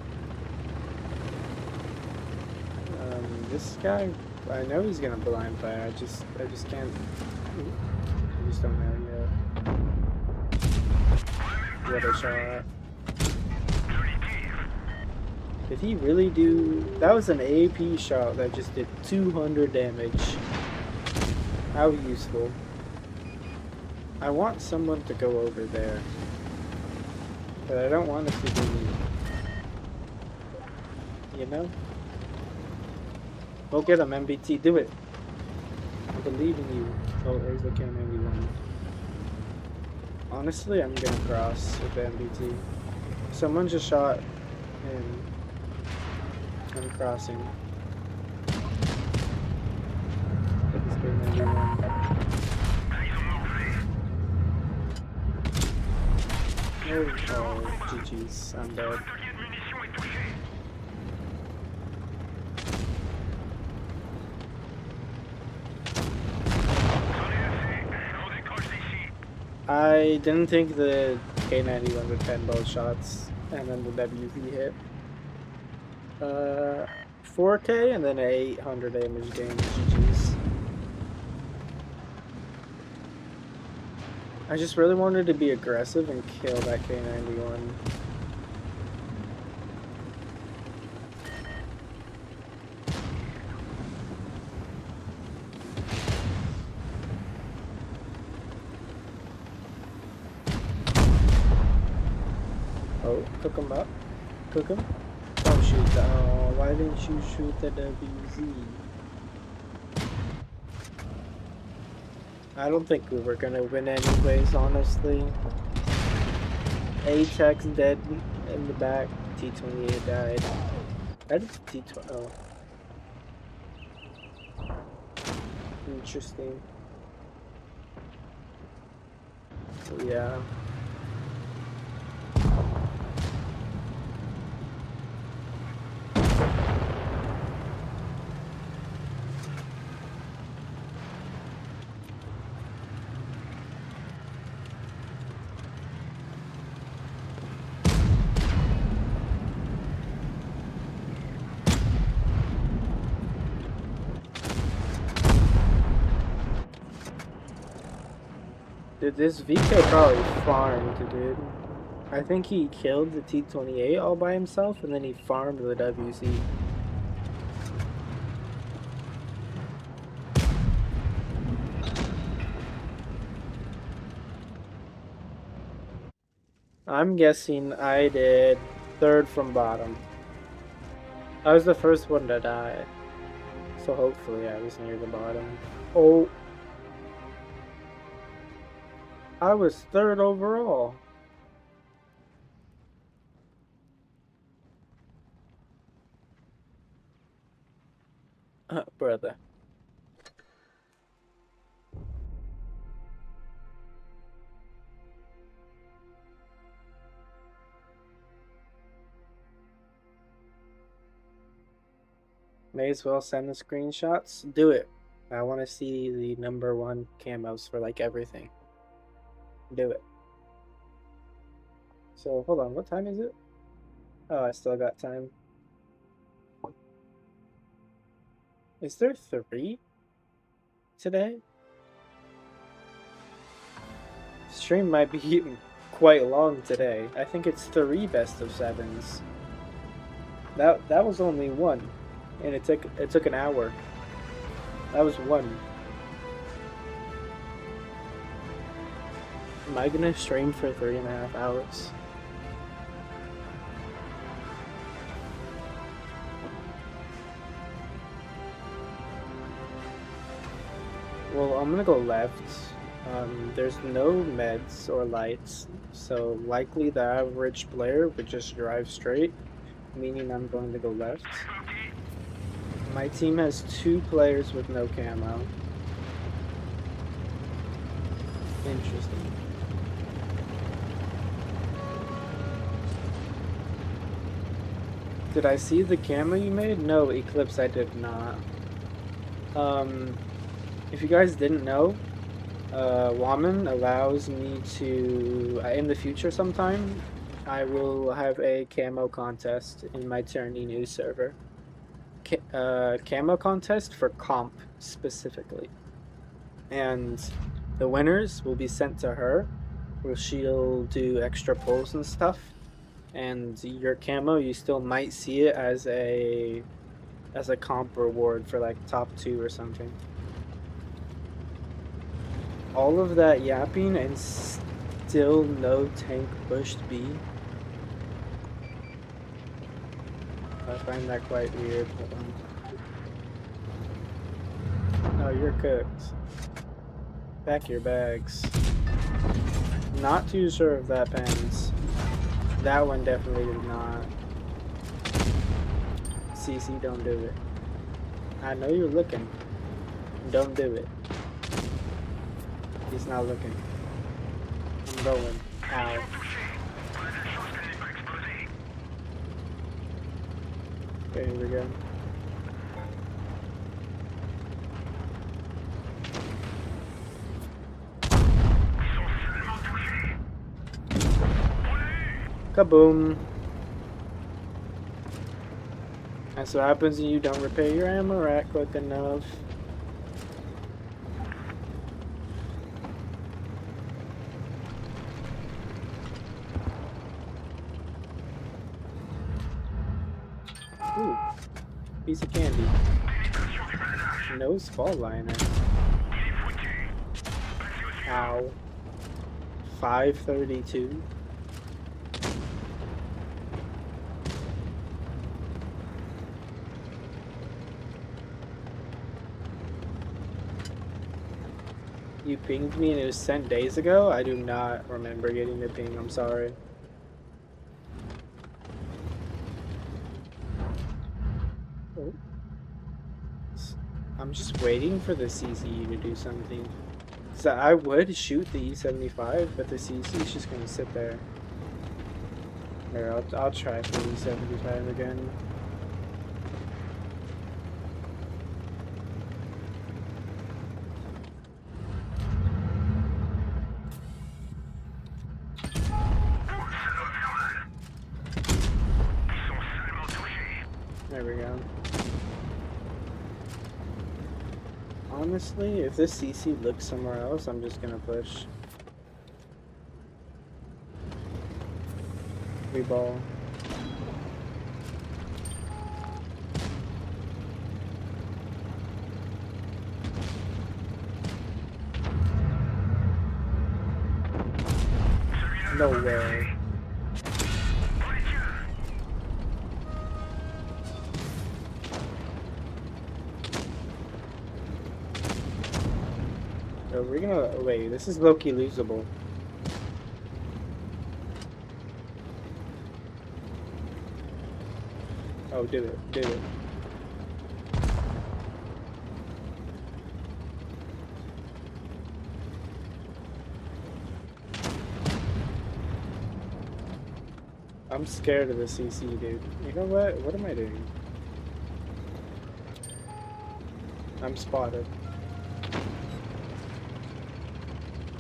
This guy, I know he's gonna blind fire. I just can't. I just don't know yet. What a shot. Did he really do... That was an AP shot that just did 200 damage. How useful. I want someone to go over there. But I don't want it to be me. You know? Go get him, MBT. Do it. I believe in you. Oh, there's the K91. Honestly, I'm gonna cross with the MBT. Someone just shot him. I'm crossing. Oh, GG's. I'm dead. I didn't think the K91 would 10 both shots, and then the WZ hit. 4K and then an 800 damage game. GG's. I just really wanted to be aggressive and kill that K91. Oh, cook him up. Cook him. Don't shoot the... Oh, why didn't you shoot the WZ? I don't think we were gonna win anyways, honestly. A-Tech's dead in the back. T28 died. How did T20... Oh. Interesting. So, yeah. Dude, this VK probably farmed, dude. I think he killed the T28 all by himself, and then he farmed the WC. I'm guessing I did third from bottom. I was the first one to die. So hopefully I was near the bottom. Oh. I was third overall. Brother. May as well send the screenshots. Do it. I want to see the #1 camos for like everything. Do it. So hold on, what time is it? Oh, I still got time. Is there 3 today? Stream might be quite long today. I think it's 3 best of 7s. That was only 1. And it took an hour. That was 1. Am I gonna stream for 3.5 hours? Well, I'm gonna go left. There's no meds or lights, so likely the average player would just drive straight, meaning I'm going to go left. My team has 2 players with no camo. Interesting. Did I see the camo you made? No, Eclipse, I did not. If you guys didn't know, Woman allows me to, in the future sometime, I will have a camo contest in my Tyranny News server. Camo contest for comp specifically, and the winners will be sent to her, where she'll do extra pulls and stuff, and your camo, you still might see it as a comp reward for like top 2 or something. All of that yapping and still no tank pushed B. I find that quite weird. No, you're cooked. Pack your bags. Not too sure if that pens. That one definitely did not. CC, don't do it. I know you're looking. Don't do it. He's not looking. I'm going. Ow. Okay, here we go. Kaboom. That's what happens when you don't repair your ammo rack quick enough. Ooh, piece of candy. No spall liner. Ow. 532. You pinged me and it was sent days ago? I do not remember getting the ping, I'm sorry. Oh. I'm just waiting for the CCU to do something. So I would shoot the E75, but the CC is just gonna sit there. Here, I'll try for the E75 again. There we go. Honestly, if this CC looks somewhere else, I'm just gonna push. We ball. No way. we're gonna wait. This is low-key losable. Oh, do it, do it. I'm scared of the CC, dude. You know what? What am I doing? I'm spotted.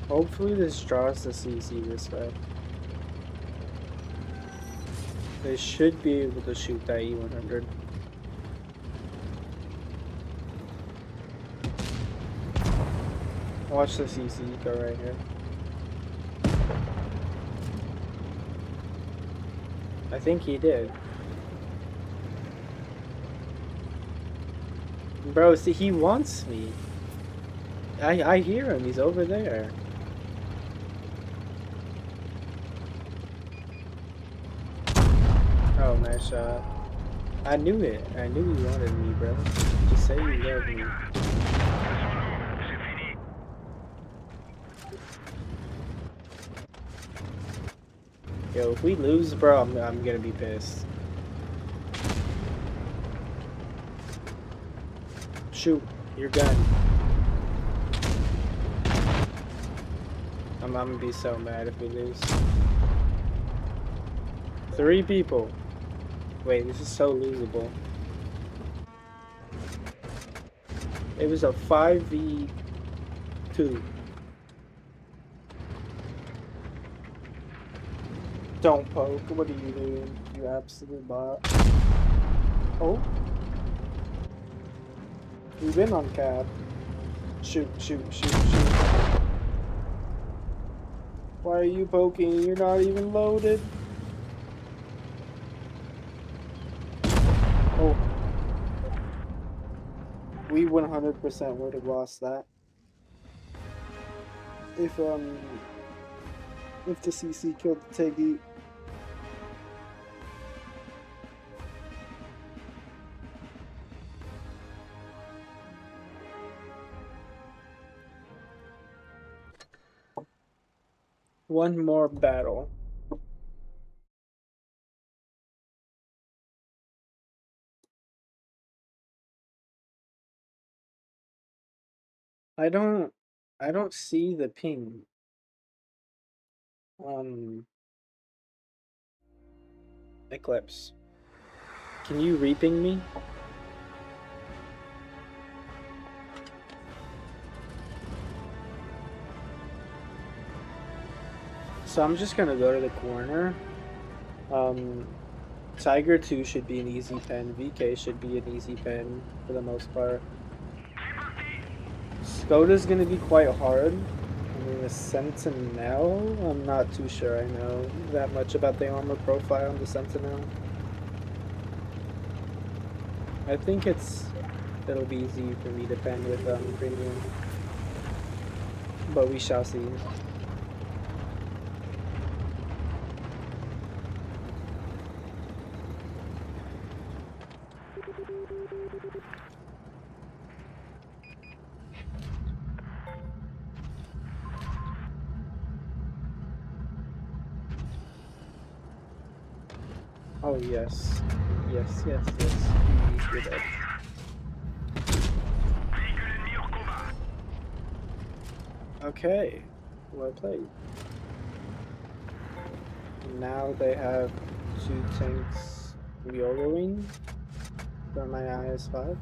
Hopefully this draws the CC this way. They should be able to shoot that E100. Watch the CC go right here. I think he did. Bro, see, he wants me. I hear him. He's over there. Oh, nice shot. I knew it. I knew he wanted me, bro. Just say you love me. Yo, if we lose, bro, I'm gonna be pissed. Shoot your gun. I'm gonna be so mad if we lose. 3 people. Wait, this is so losable. It was a 5v2. Don't poke. What are you doing? You absolute bot. Oh. We've been on cap. Shoot, shoot, shoot, shoot. Why are you poking? You're not even loaded. Oh. We 100% would have lost that. If the CC killed the Tiggy. One more battle. I don't see the ping. Eclipse. Can you reping me? So I'm just gonna go to the corner. Tiger 2 should be an easy pen. VK should be an easy pen for the most part. Skoda's gonna be quite hard. I mean, the Sentinel, I'm not too sure I know that much about the armor profile on the Sentinel. I think it'll be easy for me to pen with premium, but we shall see. Oh yes, yes, yes, yes. You're dead. Okay, well played. Now they have 2 tanks YOLOing for my IS-5.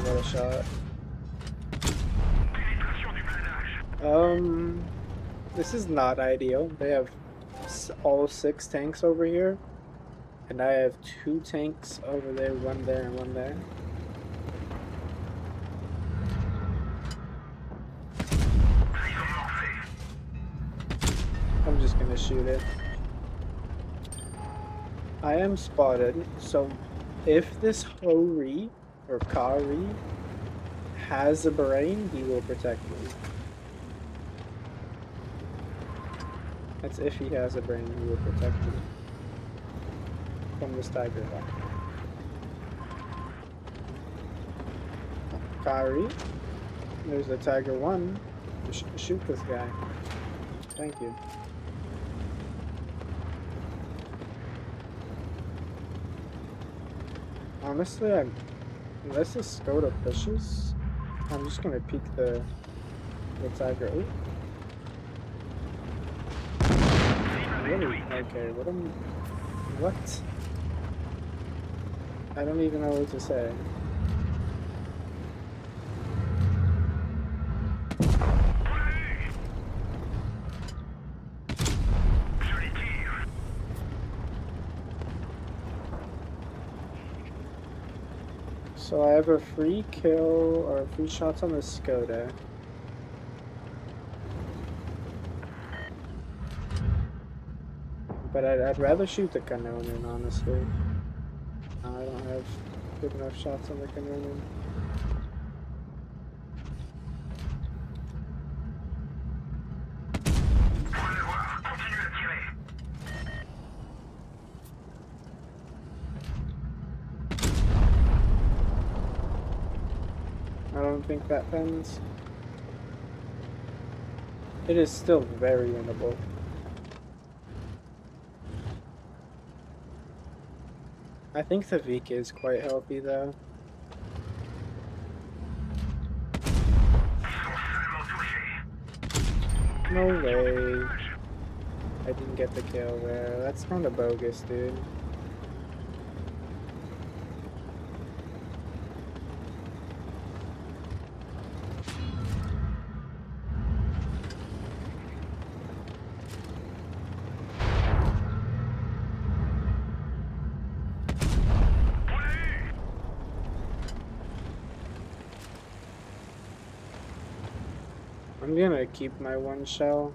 What a shot. This is not ideal. They have all 6 tanks over here, and I have 2 tanks over there, one there and one there. I'm just gonna shoot it. I am spotted, so if this Hori or Kari has a brain, he will protect me. That's if he has a brain, he will protect me from this tiger bot. Kari, There's the Tiger 1. Shoot this guy. Thank you. Honestly, unless this Skoda pushes, I'm just gonna peek the Tiger. Ooh. Really? Okay, what? I don't even know what to say. So I have a free kill or free shots on the Skoda. But I'd rather shoot the Kanonen, honestly. I don't have good enough shots on the Kanonen. I don't think that bends. It is still very winnable. I think the Vika is quite healthy though. No way. I didn't get the kill there. That's kind of bogus, dude. I'm gonna keep my one shell.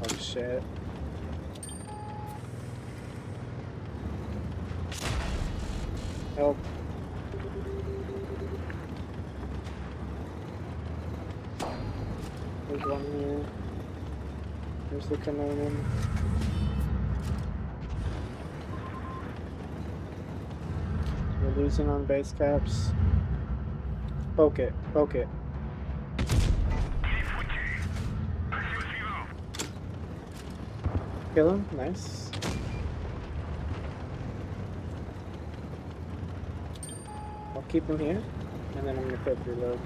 Oh shit. Help. There's one here. There's the Kanonen. We're losing on base caps. Poke it, poke it. Kill him, nice. I'll keep him here, and then I'm gonna quick reload.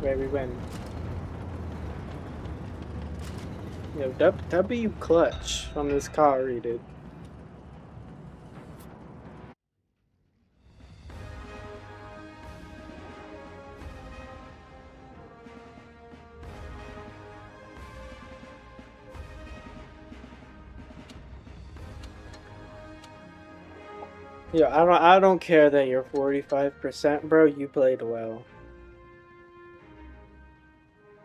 Wait, we win. Yo, W clutch from this car, dude. Yo, I don't care that you're 45%, bro. You played well.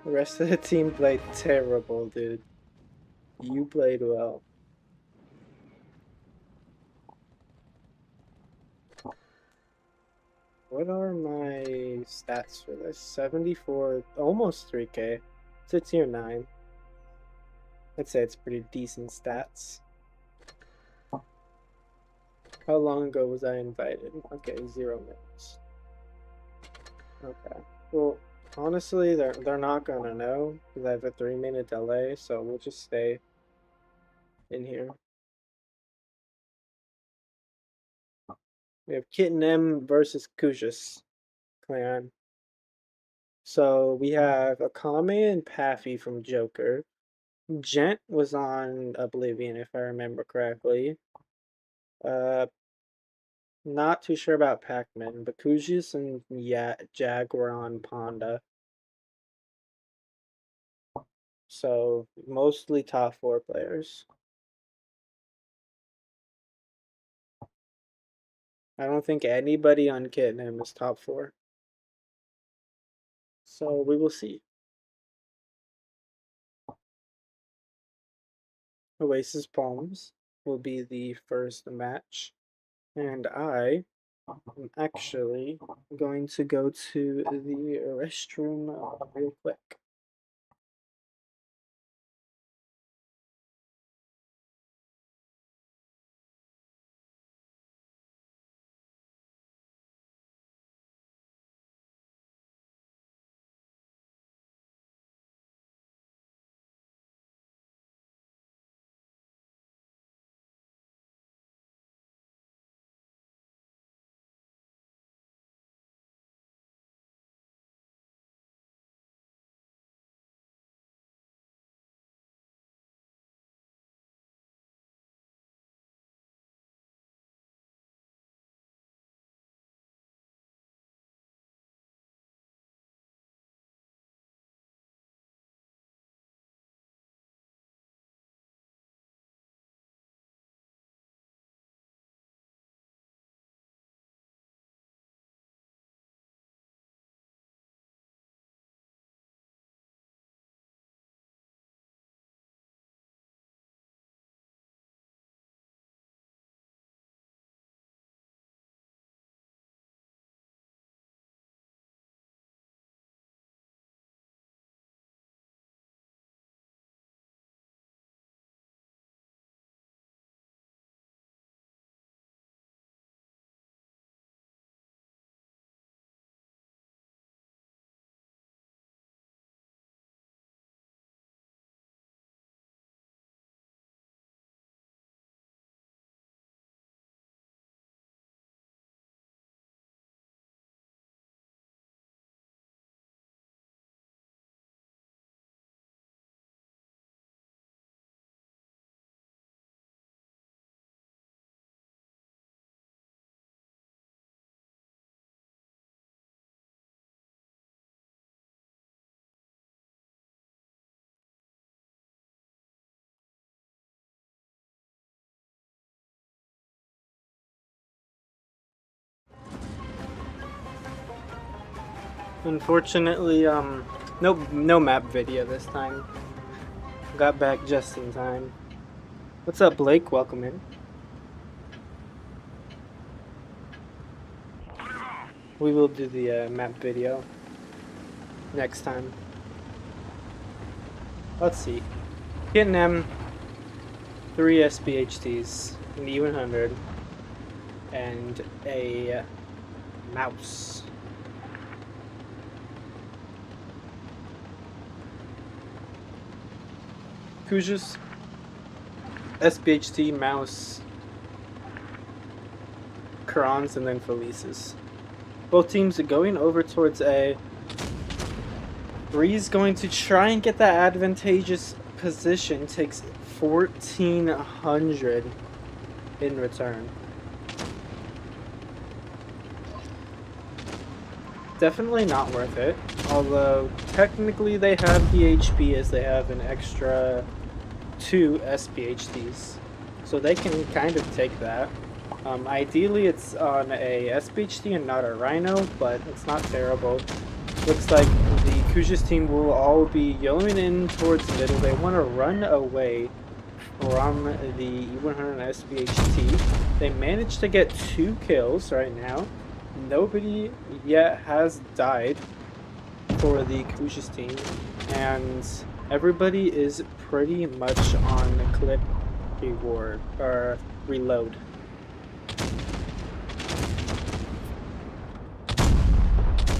The rest of the team played terrible, dude. You played well. What are my stats for this? 74, almost 3K. It's a tier 9. I'd say it's pretty decent stats. How long ago was I invited? Okay, 0 minutes. Okay. Well, honestly, they're not gonna know because I have a 3-minute delay, so we'll just stay in here. We have Kitten M versus Kushus clan. So we have Akame and Paffy from Joker. Gent was on Oblivion, if I remember correctly. Not too sure about Pac-Man, but Kushus and Jag were on Ponda. So mostly top 4 players. I don't think anybody on Kitten is top 4. So we will see. Oasis Palms will be the first match. And I am actually going to go to the restroom real quick. Unfortunately, no map video this time. Got back just in time. What's up, Blake? Welcome in. We will do the map video next time. Let's see. Getting M, 3 SBHTs, an E100, and a mouse. Kuja's SBHT, mouse, Krons, and then Felices. Both teams are going over towards A. Bree's going to try and get that advantageous position. Takes 1,400 in return. Definitely not worth it. Although technically they have the HP as they have an extra 2 SPHTs. So they can kind of take that. Ideally it's on a SPHT and not a Rhino, but it's not terrible. Looks like the Kuja's team will all be yellowing in towards the middle. They want to run away from the E100 SPHT. They managed to get 2 kills right now. Nobody yet has died for the Kuja's team, and everybody is pretty much on the clip reward or reload.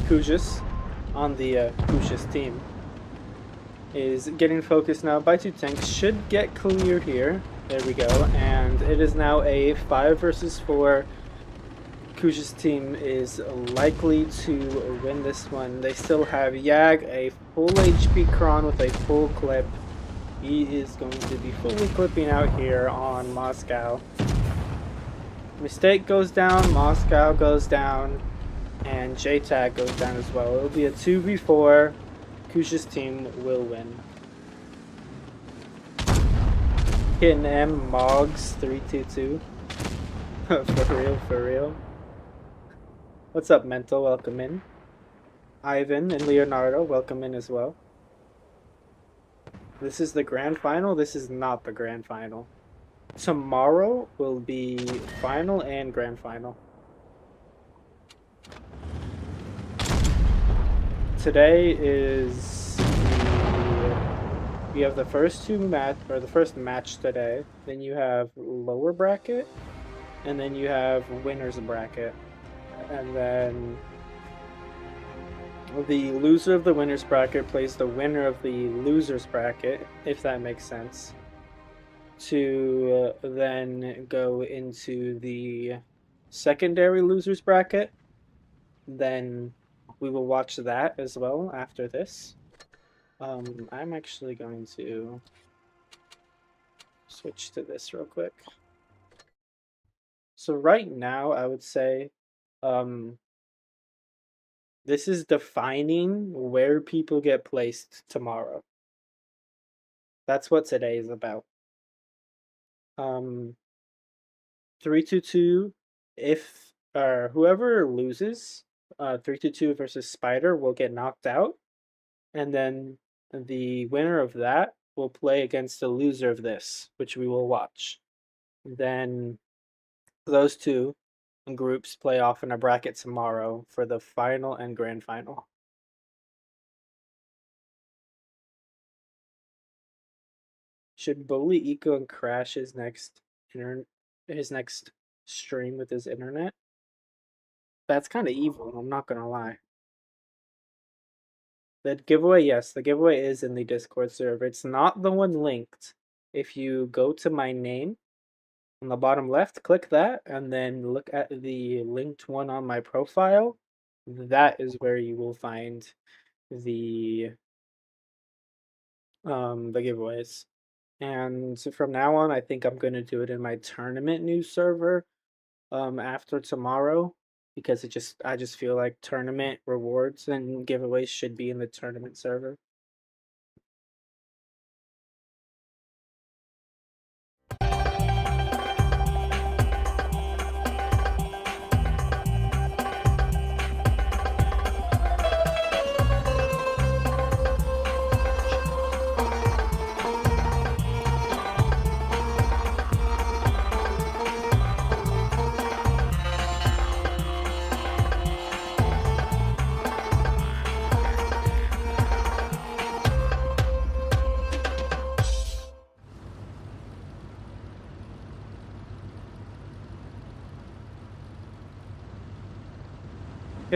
Kuja's on the Kuja's team is getting focused now by 2 tanks. Should get clear here. There we go, and it is now a 5 versus 4. Kuja's team is likely to win this one. They still have Yag, a full HP Kron with a full clip. He is going to be fully clipping out here on Moscow. Mistake goes down, Moscow goes down, and J-Tag goes down as well. It'll be a 2v4. Kuja's team will win. Hitting M, Mogs 322. For real. What's up, Mental? Welcome in. Ivan and Leonardo, welcome in as well. This is the grand final. This is not the grand final. tomorrow will be final and grand final. Today is you have the first the first match today. Then you have lower bracket, and then you have winners bracket, and then the loser of the winners bracket plays the winner of the losers bracket, if that makes sense, to then go into the secondary losers bracket. Then we will watch that as well after this. I'm actually going to switch to this real quick. So right now, I would say this is defining where people get placed tomorrow. That's what today is about. 3-2-2, if whoever loses 3-2 versus Spider will get knocked out, and then the winner of that will play against the loser of this, which we will watch. Then those two groups play off in a bracket tomorrow for the final and grand final. Should Bully Eco and crash his next stream with his internet? That's kind of evil, I'm not gonna lie. The giveaway, yes, the giveaway is in the Discord server. It's not the one linked. If you go to my name on the bottom left, click that, and then look at the linked one on my profile. That is where you will find the giveaways. And from now on, I think I'm gonna do it in my tournament news server after tomorrow, because I just feel like tournament rewards and giveaways should be in the tournament server.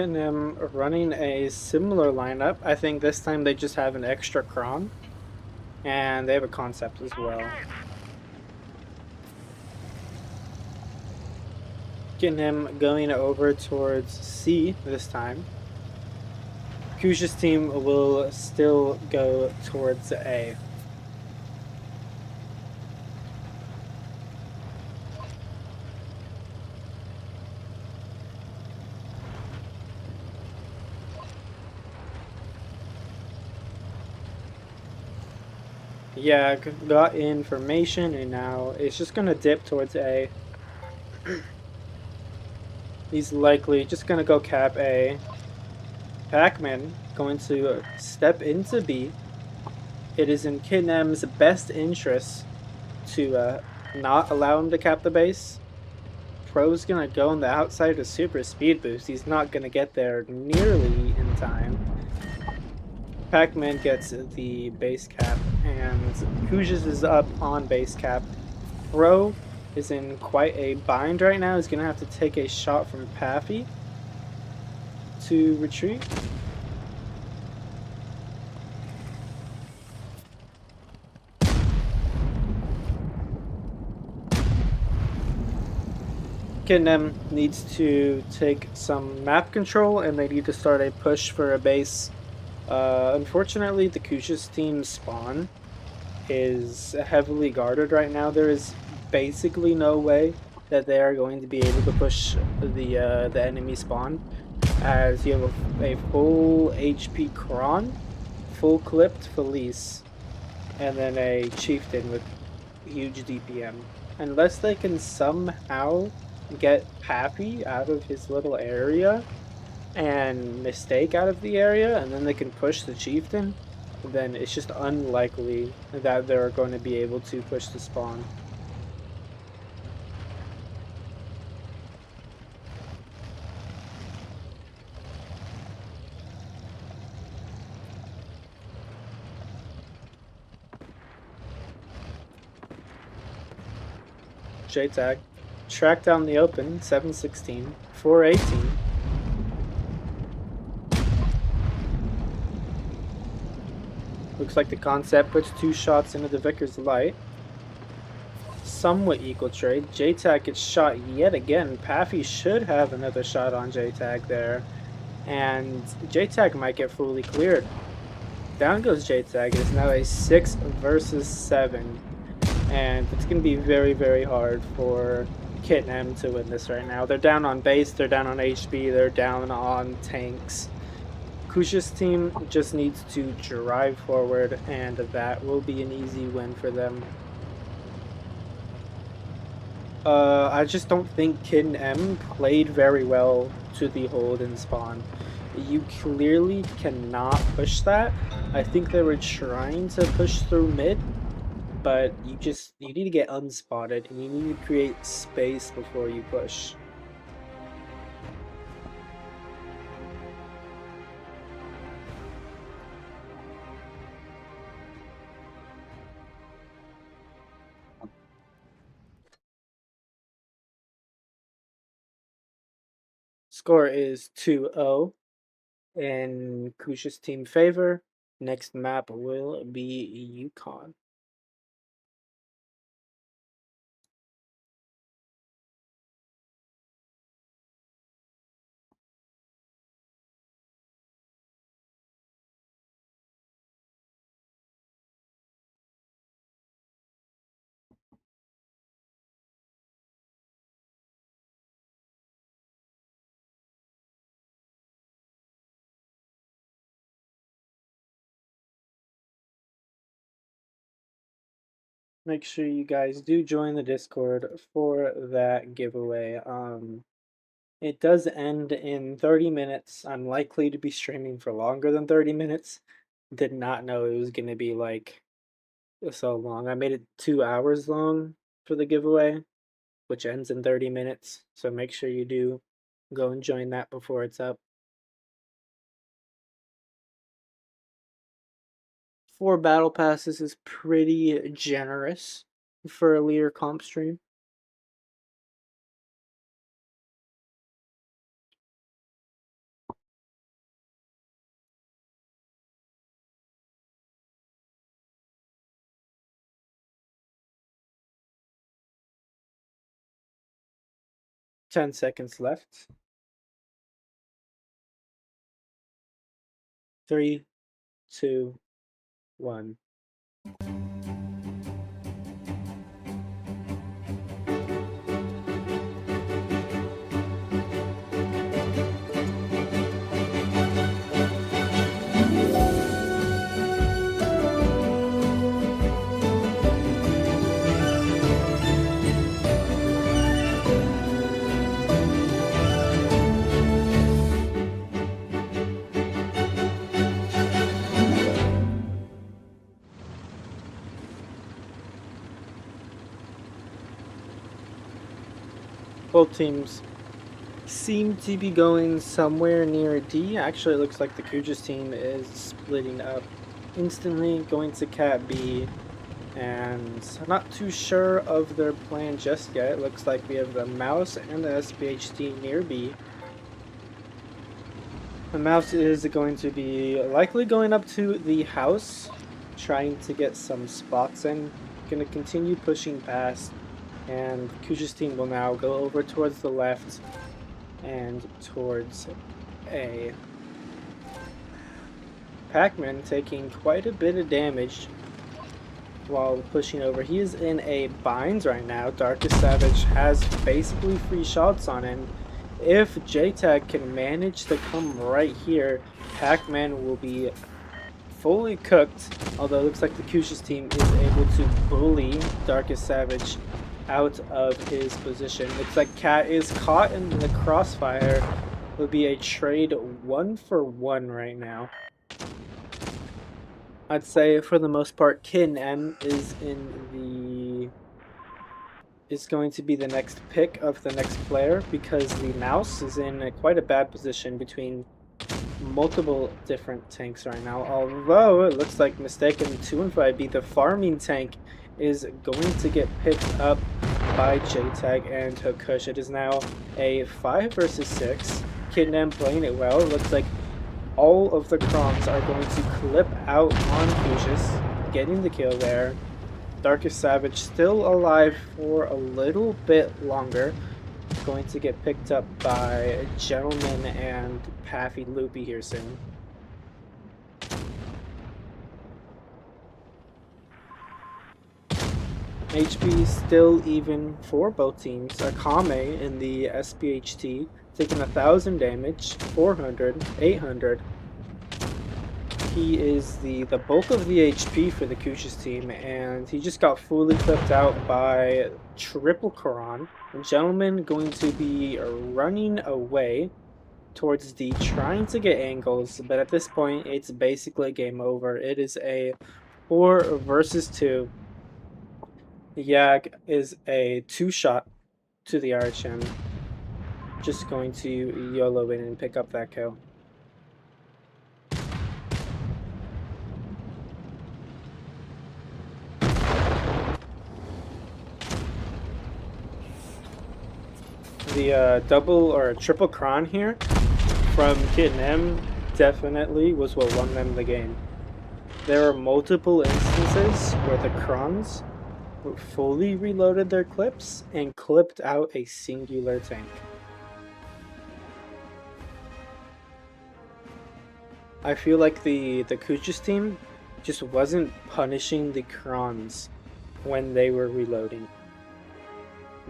I'm running a similar lineup. I think this time they just have an extra cron, and they have a concept as well. Getting him going over towards C this time. Kuja's team will still go towards A. Yeah, got information, and now it's just gonna dip towards A. He's likely just gonna go cap A. Pac-Man going to step into B. It is in KidNem's best interest to not allow him to cap the base. Pro's gonna go on the outside of super speed boost. He's not gonna get there nearly in time. Pac-Man gets the base cap, and Kujas is up on base cap. Pro is in quite a bind right now. He's going to have to take a shot from Paffy to retreat. KidNem needs to take some map control, and they need to start a push for a base. Unfortunately, the Kuja's team spawn is heavily guarded right now. There is basically no way that they are going to be able to push the enemy spawn, as you have a full HP Kron, full clipped Felice, and then a Chieftain with huge DPM. Unless they can somehow get Pappy out of his little area and Mistake out of the area, and then they can push the Chieftain, then it's just unlikely that they're going to be able to push the spawn. JTAG. Track down the open, 716, 418. Looks like the concept puts 2 shots into the Vickers light. Somewhat equal trade. JTAG gets shot yet again. Paffy should have another shot on JTAG there. And JTAG might get fully cleared. Down goes JTAG. It's now a 6 versus 7. And it's going to be very, very hard for Kit and M to win this right now. They're down on base, they're down on HP, they're down on tanks. Kush's team just needs to drive forward, and that will be an easy win for them. I just don't think Kid and M played very well to the hold and spawn. You clearly cannot push that. I think they were trying to push through mid, but you need to get unspotted, and you need to create space before you push. Score is 2-0 in Kush's team favor. Next map will be Yukon. Make sure you guys do join the Discord for that giveaway. It does end in 30 minutes. I'm likely to be streaming for longer than 30 minutes. Did not know it was going to be like so long. I made it 2 hours long for the giveaway, which ends in 30 minutes. So make sure you do go and join that before it's up. 4 battle passes is pretty generous for a leader comp stream. Ten seconds left. 3, 2, 1. Both teams seem to be going somewhere near D. Actually, it looks like the Kuja's team is splitting up instantly, going to Cat B. And I'm not too sure of their plan just yet. It looks like we have the Mouse and the SPHT near B. The Mouse is going to be likely going up to the house, trying to get some spots in. Going to continue pushing past. And Kuja's team will now go over towards the left and towards A. Pac-Man taking quite a bit of damage while pushing over. He is in a binds right now. Darkest Savage has basically free shots on him. If JTAG can manage to come right here, Pac-Man will be fully cooked. Although it looks like the Kuja's team is able to bully Darkest Savage out of his position. Looks like Cat is caught in the crossfire. It would be a trade 1-for-1 right now. I'd say for the most part, Kin M is going to be the next pick of the next player, because the Mouse is in quite a bad position between multiple different tanks right now. Although it looks like mistaken 2 and 5B, the farming tank is going to get picked up by JTag and Hakush. It is now a 5 versus 6. Kidnam playing it well. It looks like all of the Krons are going to clip out on Kushus, getting the kill there. Darkest Savage still alive for a little bit longer. Going to get picked up by Gentleman and Paffy Loopy here soon. HP still even for both teams. Akame in the SPHT taking 1,000 damage, 400, 800. He is the bulk of the HP for the Kushus team, and he just got fully clipped out by triple Quran. Gentleman going to be running away towards D, trying to get angles, but at this point it's basically game over. It is a 4 versus 2. Yag is a 2-shot to the RHM. Just going to YOLO in and pick up that kill. The double or triple Kron here from Kid M definitely was what won them the game. There are multiple instances where the Krons fully reloaded their clips and clipped out a singular tank. I feel like the Kuchus team just wasn't punishing the Krons when they were reloading.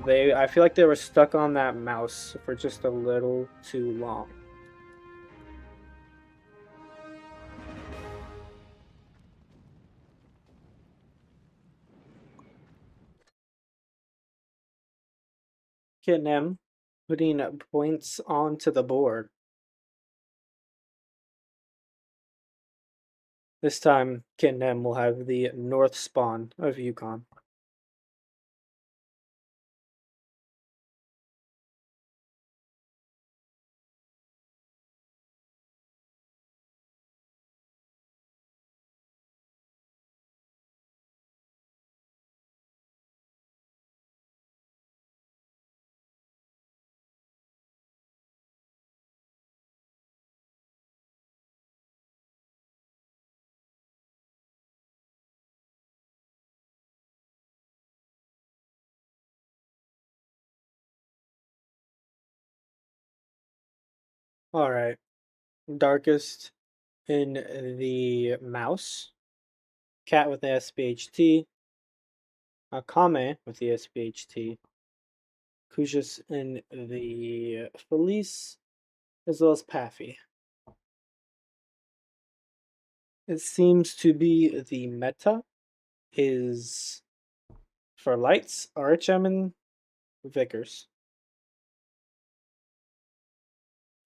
I feel like they were stuck on that mouse for just a little too long. Kitnem putting points onto the board. This time, Kitnem will have the north spawn of Yukon. Alright, Darkest in the mouse, Cat with the SPHT, Akame with the SPHT, Kushus in the Felice, as well as Paffy. It seems to be the meta is for lights, RHM and Vickers.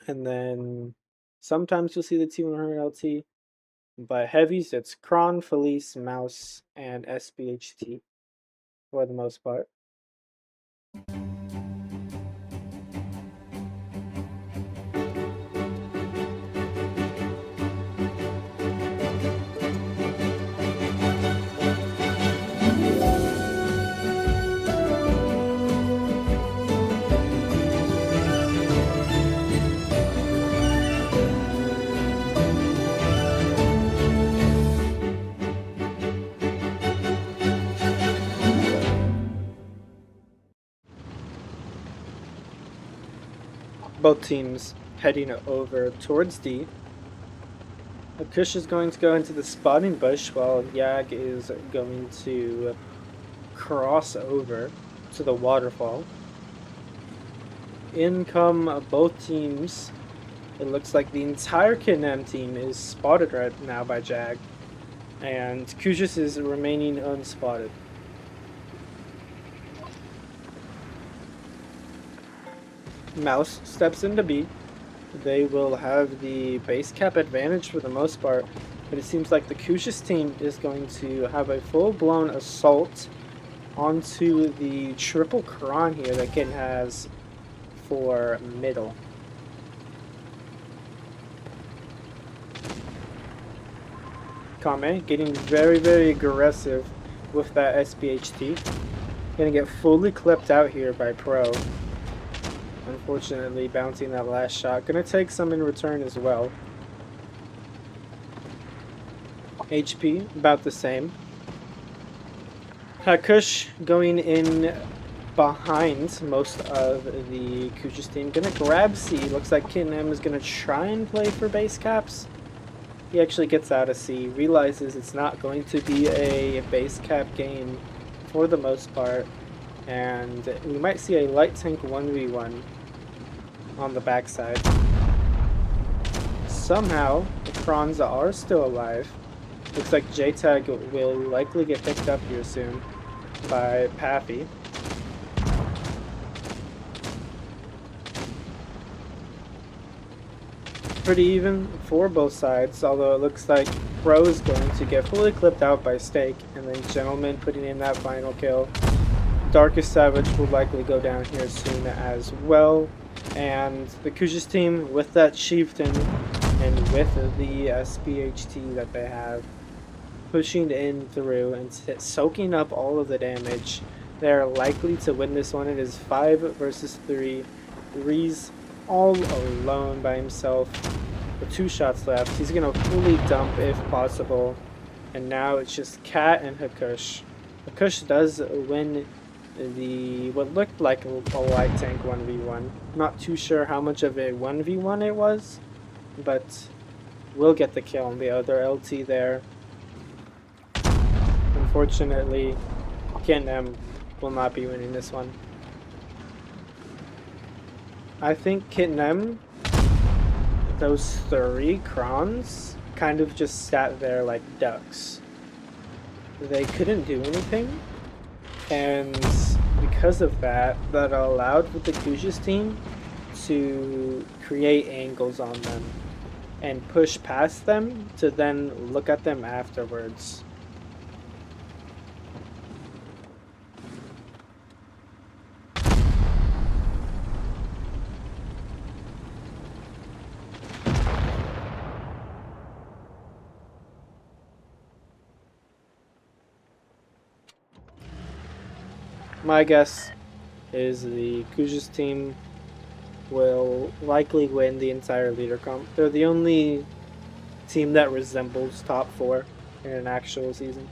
And then sometimes you'll see the T100 LT, but heavies it's Kron, Felice, Mouse, and SPHT for the most part. Both teams heading over towards D. Akush is going to go into the spotting bush while Yag is going to cross over to the waterfall. In come both teams. It looks like the entire Kidnam team is spotted right now by Jag, and Kushus is remaining unspotted. Mouse steps into B. They will have the base cap advantage for the most part, but it seems like the Kushus team is going to have a full-blown assault onto the triple Quran here that Kid has for middle. Kame getting very, very aggressive with that SPHT. Gonna get fully clipped out here by Pro. Unfortunately, bouncing that last shot. Gonna take some in return as well. HP, about the same. Kush going in behind most of the Kuja's team. Gonna grab C. Looks like Kitten M is gonna try and play for base caps. He actually gets out of C, realizes it's not going to be a base cap game for the most part, and we might see a light tank 1v1 on the backside. Somehow, the Krons are still alive. Looks like J-Tag will likely get picked up here soon by Pappy. Pretty even for both sides, although it looks like Pro is going to get fully clipped out by Stake, and then Gentleman putting in that final kill. Darkest Savage will likely go down here soon as well. And the Kuja's team, with that Chieftain and with the SPHT that they have, pushing in through and soaking up all of the damage, they're likely to win this one. It is 5 versus 3. Reese all alone by himself with 2 shots left. He's gonna fully dump if possible, and now it's just Cat and Hakush. Hakush does win the what looked like a light tank 1v1. Not too sure how much of a 1v1 it was, but will get the kill on the other LT there. Unfortunately, Kitten M will not be winning this one. I think Kitten M, those 3 crons, kind of just sat there like ducks. They couldn't do anything, and because of that, that allowed the Kuja's team to create angles on them and push past them to then look at them afterwards. My guess is the Kuja's team will likely win the entire leader comp. They're the only team that resembles top 4 in an actual season.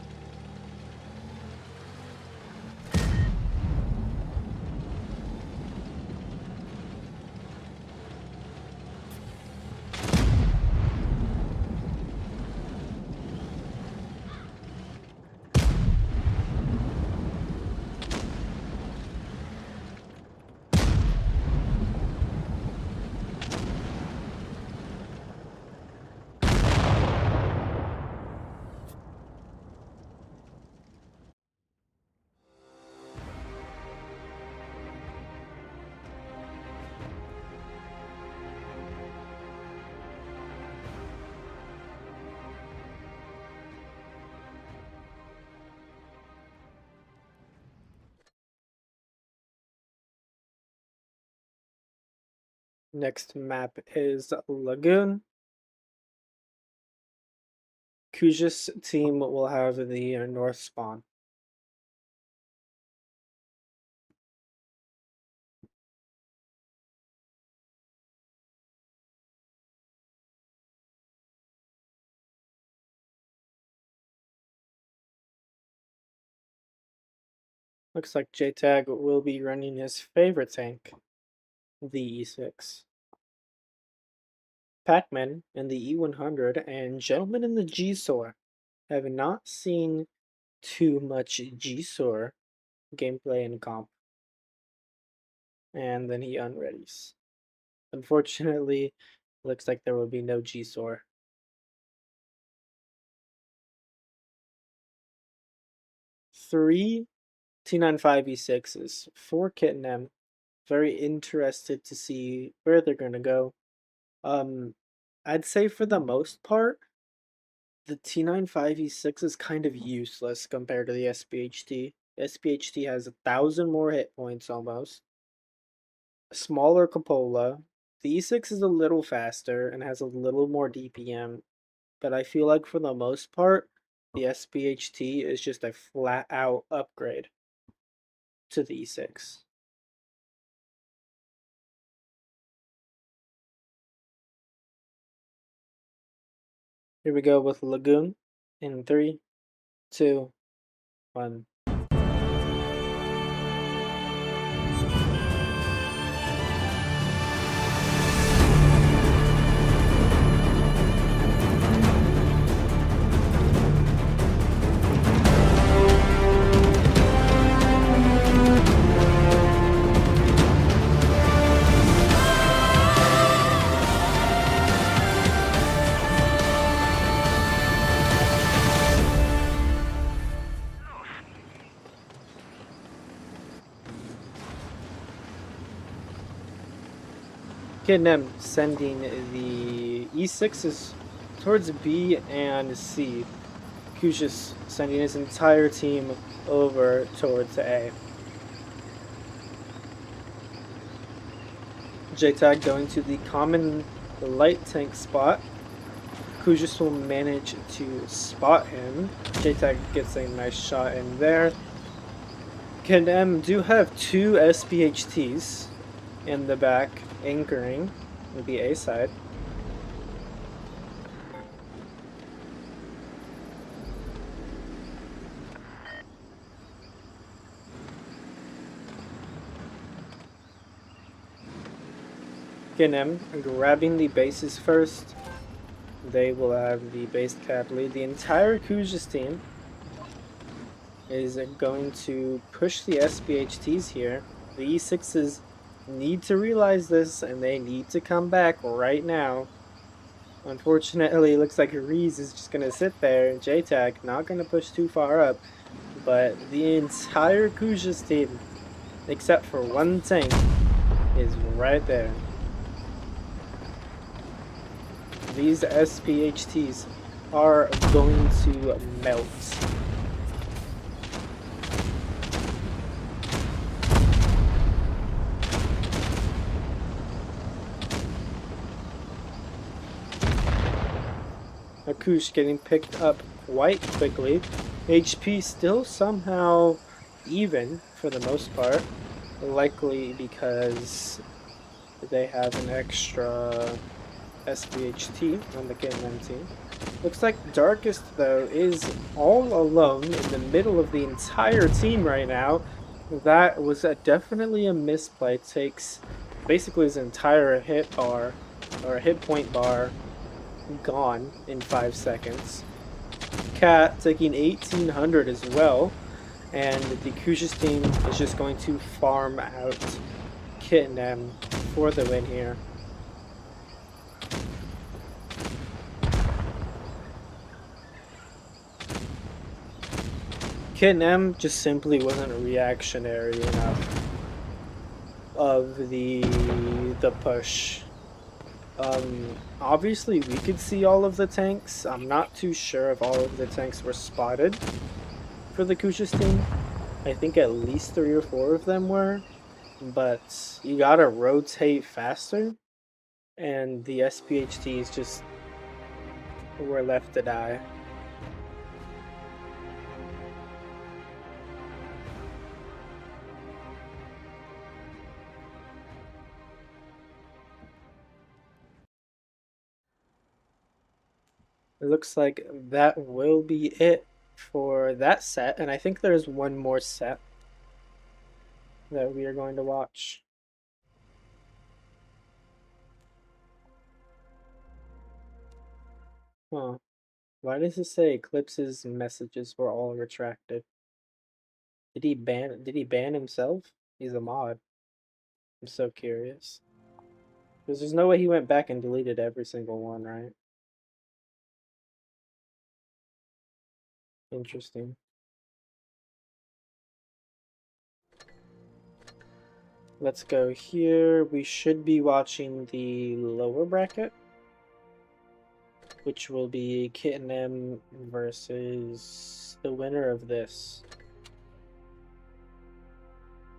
Next map is Lagoon. Kuja's team will have the north spawn. Looks like J-Tag will be running his favorite tank, the E6. Pac-Man in the E100 and Gentleman in the G-Sor. Have not seen too much G-Sor gameplay in comp. And then he unreadies. Unfortunately, looks like there will be no G-Sor. 3 T95E6s for Kitten M. Very interested to see where they're gonna go. I'd say for the most part, the T95E6 is kind of useless compared to the SPHT. SPHT has 1,000 more hit points almost. Smaller cupola. The E6 is a little faster and has a little more DPM, but I feel like for the most part, the SPHT is just a flat out upgrade. to the E6. Here we go with Lagoon in 3, 2, 1. Kidnam sending the E6s towards B and C. Kushis sending his entire team over towards A. JTAG going to the common light tank spot. Kujis will manage to spot him. JTAG gets a nice shot in there. Kidnam do have 2 SPHTs in the back anchoring the A side. Kidnam grabbing the bases first. They will have the base cap lead. The entire Kujis team is going to push the SPHTs here. The E6s need to realize this, and they need to come back right now. Unfortunately, it looks like Reese is just going to sit there. JTAG not going to push too far up, but the entire Kujis team, except for one tank, is right there. These SPHTs are going to melt. Akush getting picked up quite quickly. HP still somehow even for the most part, likely because they have an extra SPHT on the KMM team. Looks like Darkest, though, is all alone in the middle of the entire team right now. That was definitely a misplay. Takes basically his entire hit bar, or hit point bar, gone in 5 seconds. Cat taking 1800 as well. And the Kushis team is just going to farm out Kitnem for the win here. Kitnem just simply wasn't reactionary enough of the push. Obviously we could see all of the tanks. I'm not too sure if all of the tanks were spotted for the Kushis team. I think at least 3 or 4 of them were, but you gotta rotate faster, and the SPHTs just were left to die. It looks like that will be it for that set, and I think there's one more set that we are going to watch. Huh. Why does it say Eclipse's messages were all retracted? Did he ban himself? He's a mod. I'm so curious. Because there's no way he went back and deleted every single one, right? Interesting. Let's go here. We should be watching the lower bracket, which will be Kit and M versus the winner of this.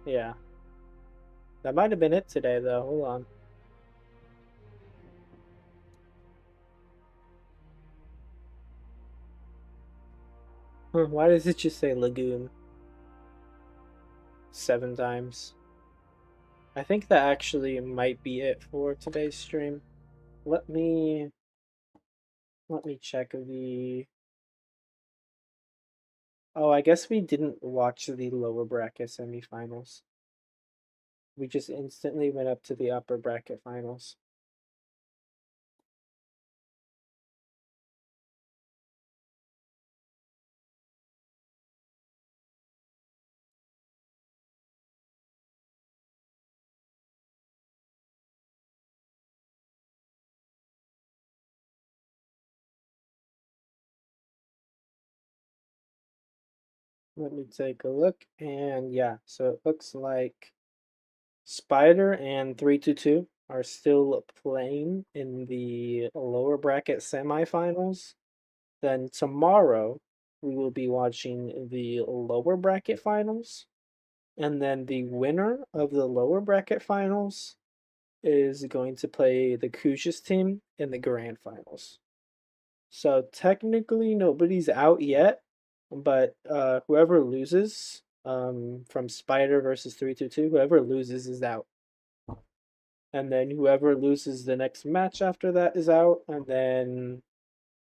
Yeah. That might have been it today, though. Hold on. Why does it just say Lagoon? 7 times. I think that actually might be it for today's stream. Let me check the... Oh, I guess we didn't watch the lower bracket semifinals. We just instantly went up to the upper bracket finals. Let me take a look, and yeah, so it looks like Spider and 322 are still playing in the lower bracket semifinals. Then tomorrow we will be watching the lower bracket finals, and then the winner of the lower bracket finals is going to play the Kush's team in the grand finals. So technically nobody's out yet, but whoever loses from Spider versus 322, whoever loses is out. And then whoever loses the next match after that is out, and then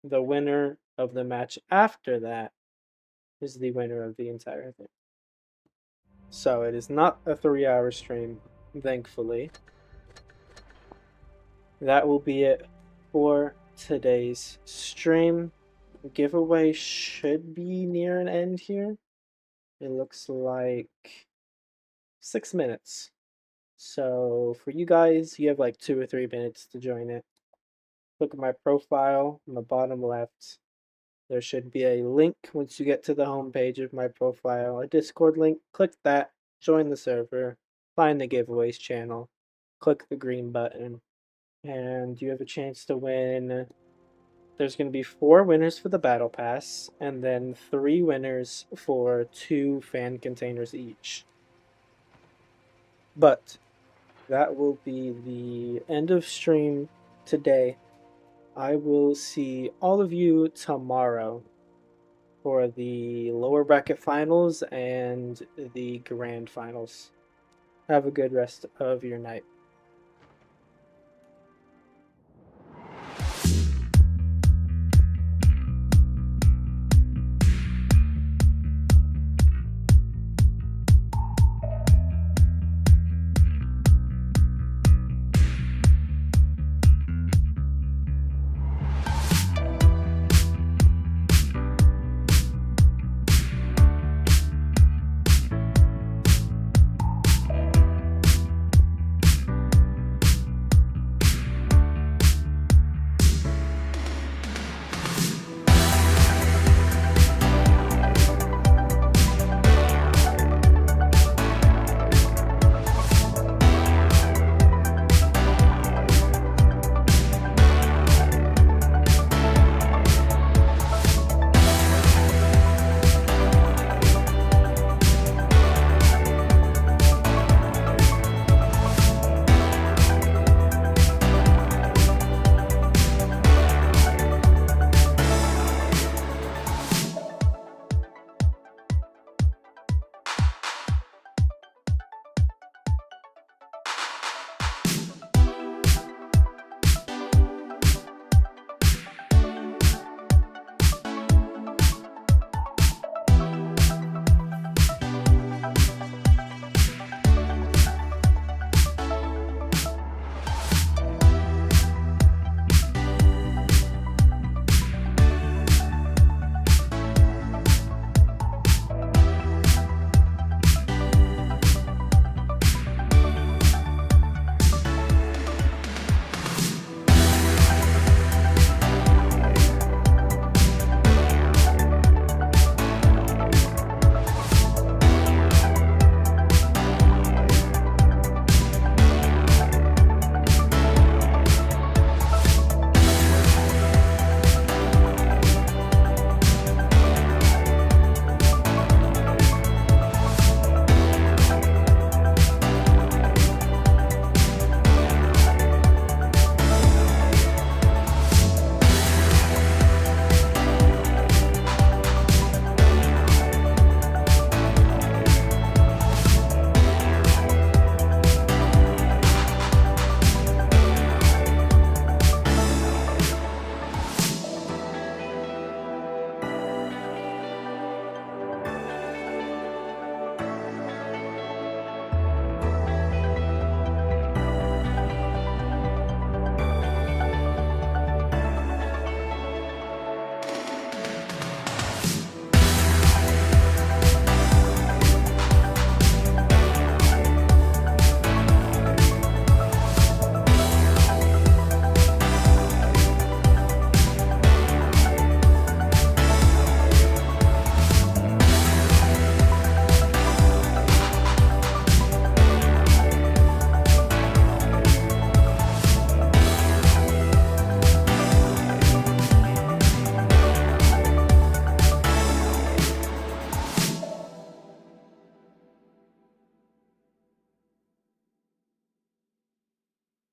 the winner of the match after that is the winner of the entire thing. So it is not a 3-hour stream, thankfully. That will be it for today's stream. Giveaway should be near an end here. It looks like 6 minutes. So for you guys, you have like 2 or 3 minutes to join it. Look at my profile on the bottom left. There should be a link once you get to the home page of my profile, a Discord link. Click that, join the server, find the giveaways channel, click the green button, and you have a chance to win. There's going to be 4 winners for the Battle Pass, and then 3 winners for 2 fan containers each. But that will be the end of stream today. I will see all of you tomorrow for the lower bracket finals and the grand finals. Have a good rest of your night.